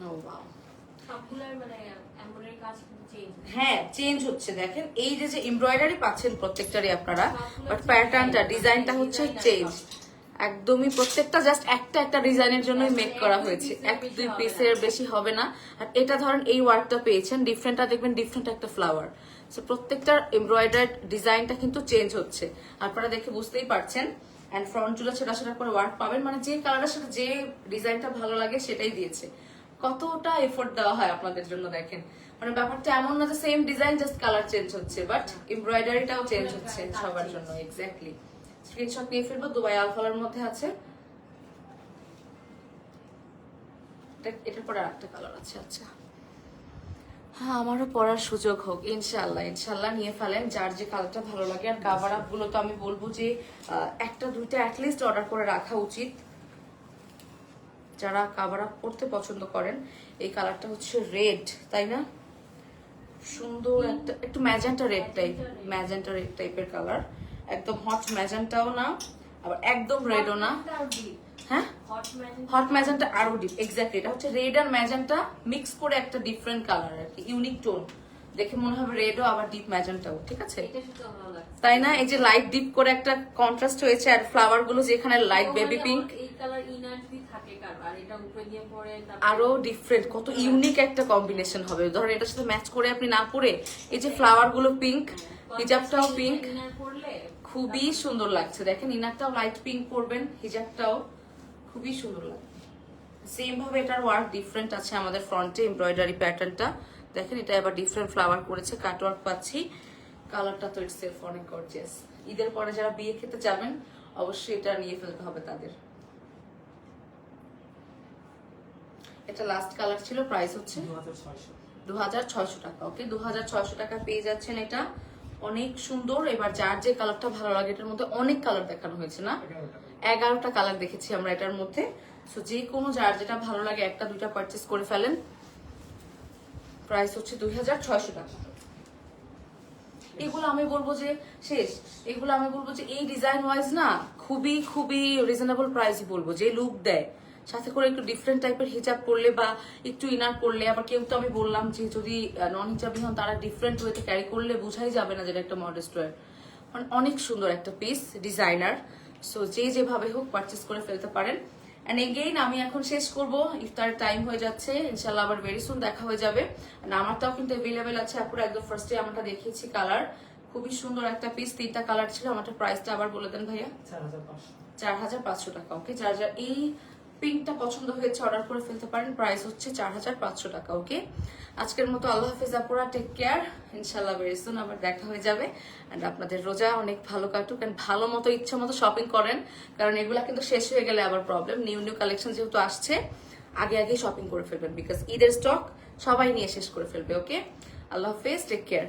ও ওয়াও, হ্যাঁ চেঞ্জ হচ্ছে, দেখেন এই যে এমব্রয়ডারি পাচ্ছেন প্রত্যেকটারই আপনারা, বাট প্যাটার্নটা ডিজাইনটা হচ্ছে চেঞ্জ, একদমই প্রত্যেকটা জাস্ট একটা ডিজাইনের জন্যই মেক করা হয়েছে, এক দুই পিসের বেশি হবে না। আর এটা ধরেন এই ওয়ার্কটা পেয়েছেন, ডিফারেন্টটা দেখবেন ডিফারেন্ট একটা ফ্লাওয়ার, সো প্রত্যেকটার এমব্রয়ডার্ড ডিজাইনটা কিন্তু চেঞ্জ হচ্ছে, আপনারা দেখে বুঝতেই পারছেন। অ্যান্ড ফ্রন্ট জুড়ে ছেঁড়া করে ওয়ার্ক পাবেন, মানে যে কালারের সাথে যে ডিজাইনটা ভালো লাগে সেটাই দিয়েছে, কতটা এফোর্ট দেওয়া হয় আপনাদের জন্য দেখেন, মানে ব্যাপারটা এমন না যে same design just colour change হচ্ছে, বাট এমব্রয়ডারিটাও চেঞ্জ হচ্ছে সবার জন্য। এক্স্যাক্টলি, স্ক্রিনশট নিয়ে ফেলবো। দুবাই আলফালার মধ্যে আছে, এটার পরে আরেকটা কালার আছে। আচ্ছা, হ্যাঁ, আমারও পড়ার সুযোগ হোক ইনশাল্লাহ, ইনশাল্লাহ নিয়ে ফেলেন যার যে কালারটা ভালো লাগে। আর কাভার আপ গুলো তো আমি বলবো যে একটা দুইটা অ্যাটলিস্ট অর্ডার করে রাখা উচিত যারা কাভার আপ করতে পছন্দ করেন। এই কালারটা হচ্ছে রেড, তাই না? সুন্দর একটা, একটু magenta red type, magenta red টাইপের কালার, একদম হট ম্যাজেন্টাও না আবার একদম রেডও না। হ্যাঁ, হট ম্যাজেন্টা আরো ডিপ, এক্স্যাক্টলি এটা হচ্ছে রেড আর ম্যাজেন্টা মিক্স করে একটা ডিফারেন্ট কালার আর কি, ইউনিক টোন। দেখে মনে হবে রেডও আবার ডিপ ম্যাজেন্টাও, ঠিক আছে তাই না? এই যে লাইট ডিপ করে একটা কন্ট্রাস্ট হয়েছে, আর ফ্লাওয়ার গুলো যেখানে লাইট বেবি পিঙ্ক, আরো ডিফারেন্ট, কত ইউনিক একটা কম্বিনেশন হবে। ধরেন এটার সাথে ম্যাচ করে আপনি না পরে, এই যে ফ্লাওয়ার গুলো পিঙ্ক, হিজাবটাও পিঙ্ক, খুবই সুন্দর লাগছে। দেখেন ইনারটাও লাইট পিঙ্ক করবেন, হিজাবটাও খুবই সুন্দর লাগে। সেম ভাবে এটার ওয়ার্ক ডিফারেন্ট আছে আমাদের ফ্রন্টে, এমব্রয়ডারি প্যাটার্নটা দেখেন, এটা আবার ডিফারেন্ট ফ্লাওয়ার করেছে, কাটওয়ার্ক পাচ্ছি। কালারটা তো ইটসেলফ অনেক গর্জিয়াস। ঈদের পরে যারা বিয়ে খেতে যাবেন অবশ্যই এটা নিয়ে ফেলতে হবে তাদের। এটা লাস্ট কালার ছিল, প্রাইস হচ্ছে 2600 টাকা। ওকে, 2600 টাকা পেয়ে যাচ্ছেন। এটা অনেক সুন্দর। এবার যার যে কালারটা ভালো লাগে, এটার মধ্যে অনেক কালার দেখানো হয়েছে না, 11টা কালার দেখেছি আমরা এটার মধ্যে। সো যে কোনো যার যেটা ভালো লাগে একটা দুইটা পারচেস করে ফেলেন। প্রাইস হচ্ছে 2600 টাকা। এগুলো আমি বলবো যে শেষ, এগুলো আমি বলবো যে এই ডিজাইন ওয়াইজ না খুবই খুবই রিজনেবল প্রাইসই বলবো, যে লুক দেয় সাথে করে একটু ডিফারেন্ট টাইপের হিজাব করলে বা একটু ইনার করলে, আবার কেউ তো আমি বললাম যে যদি নন হিজাবি হন তারা ডিফারেন্ট ওয়েতে ক্যারি করলে বোঝাই যাবে না যেটা একটা মডেস্ট ওয়্যার। মানে অনেক সুন্দর একটা পিস, ডিজাইনার। সো যে যেভাবে হোক পারচেস করে ফেলতে পারেন। এন্ড এগেইন আমি এখন শেষ করব, ইফতারের টাইম হয়ে যাচ্ছে, ইনশাল্লাহ আবার ভেরি সুন দেখা হয়ে যাবে। আমারটাও কিন্তু অ্যাভেলেবেল আছে, আপুরা একদম ফার্স্টে আমারটা দেখিয়েছি কালার, খুবই সুন্দর একটা পিস, 3টা কালার ছিল। আমারটা প্রাইসটা আবার বলে দেন ভাইয়া। 4500 টাকা। ওকে, যার যার এই পিঙ্কটা পছন্দ হয়েছে অর্ডার করে ফেলতে পারেন, প্রাইস হচ্ছে 4500 টাকা। ওকে, আজকের মতো আল্লাহ হাফেজ আপুরা, টেক কেয়ার, ইনশাল্লাহ ভেরি সুন আবার দেখা হয়ে যাবে। এন্ড আপনাদের রোজা অনেক ভালো কাটুক, এন্ড ভালো মতো ইচ্ছা মতো শপিং করেন, কারণ এগুলা কিন্তু শেষ হয়ে গেলে আবার প্রবলেম। নিউ নিউ কালেকশন যেহেতু আসছে, আগে আগে শপিং করে ফেলবেন, বিকজ ঈদের স্টক সবাই নিয়ে শেষ করে ফেলবে। ওকে, আল্লাহ হাফেজ, টেক কেয়ার।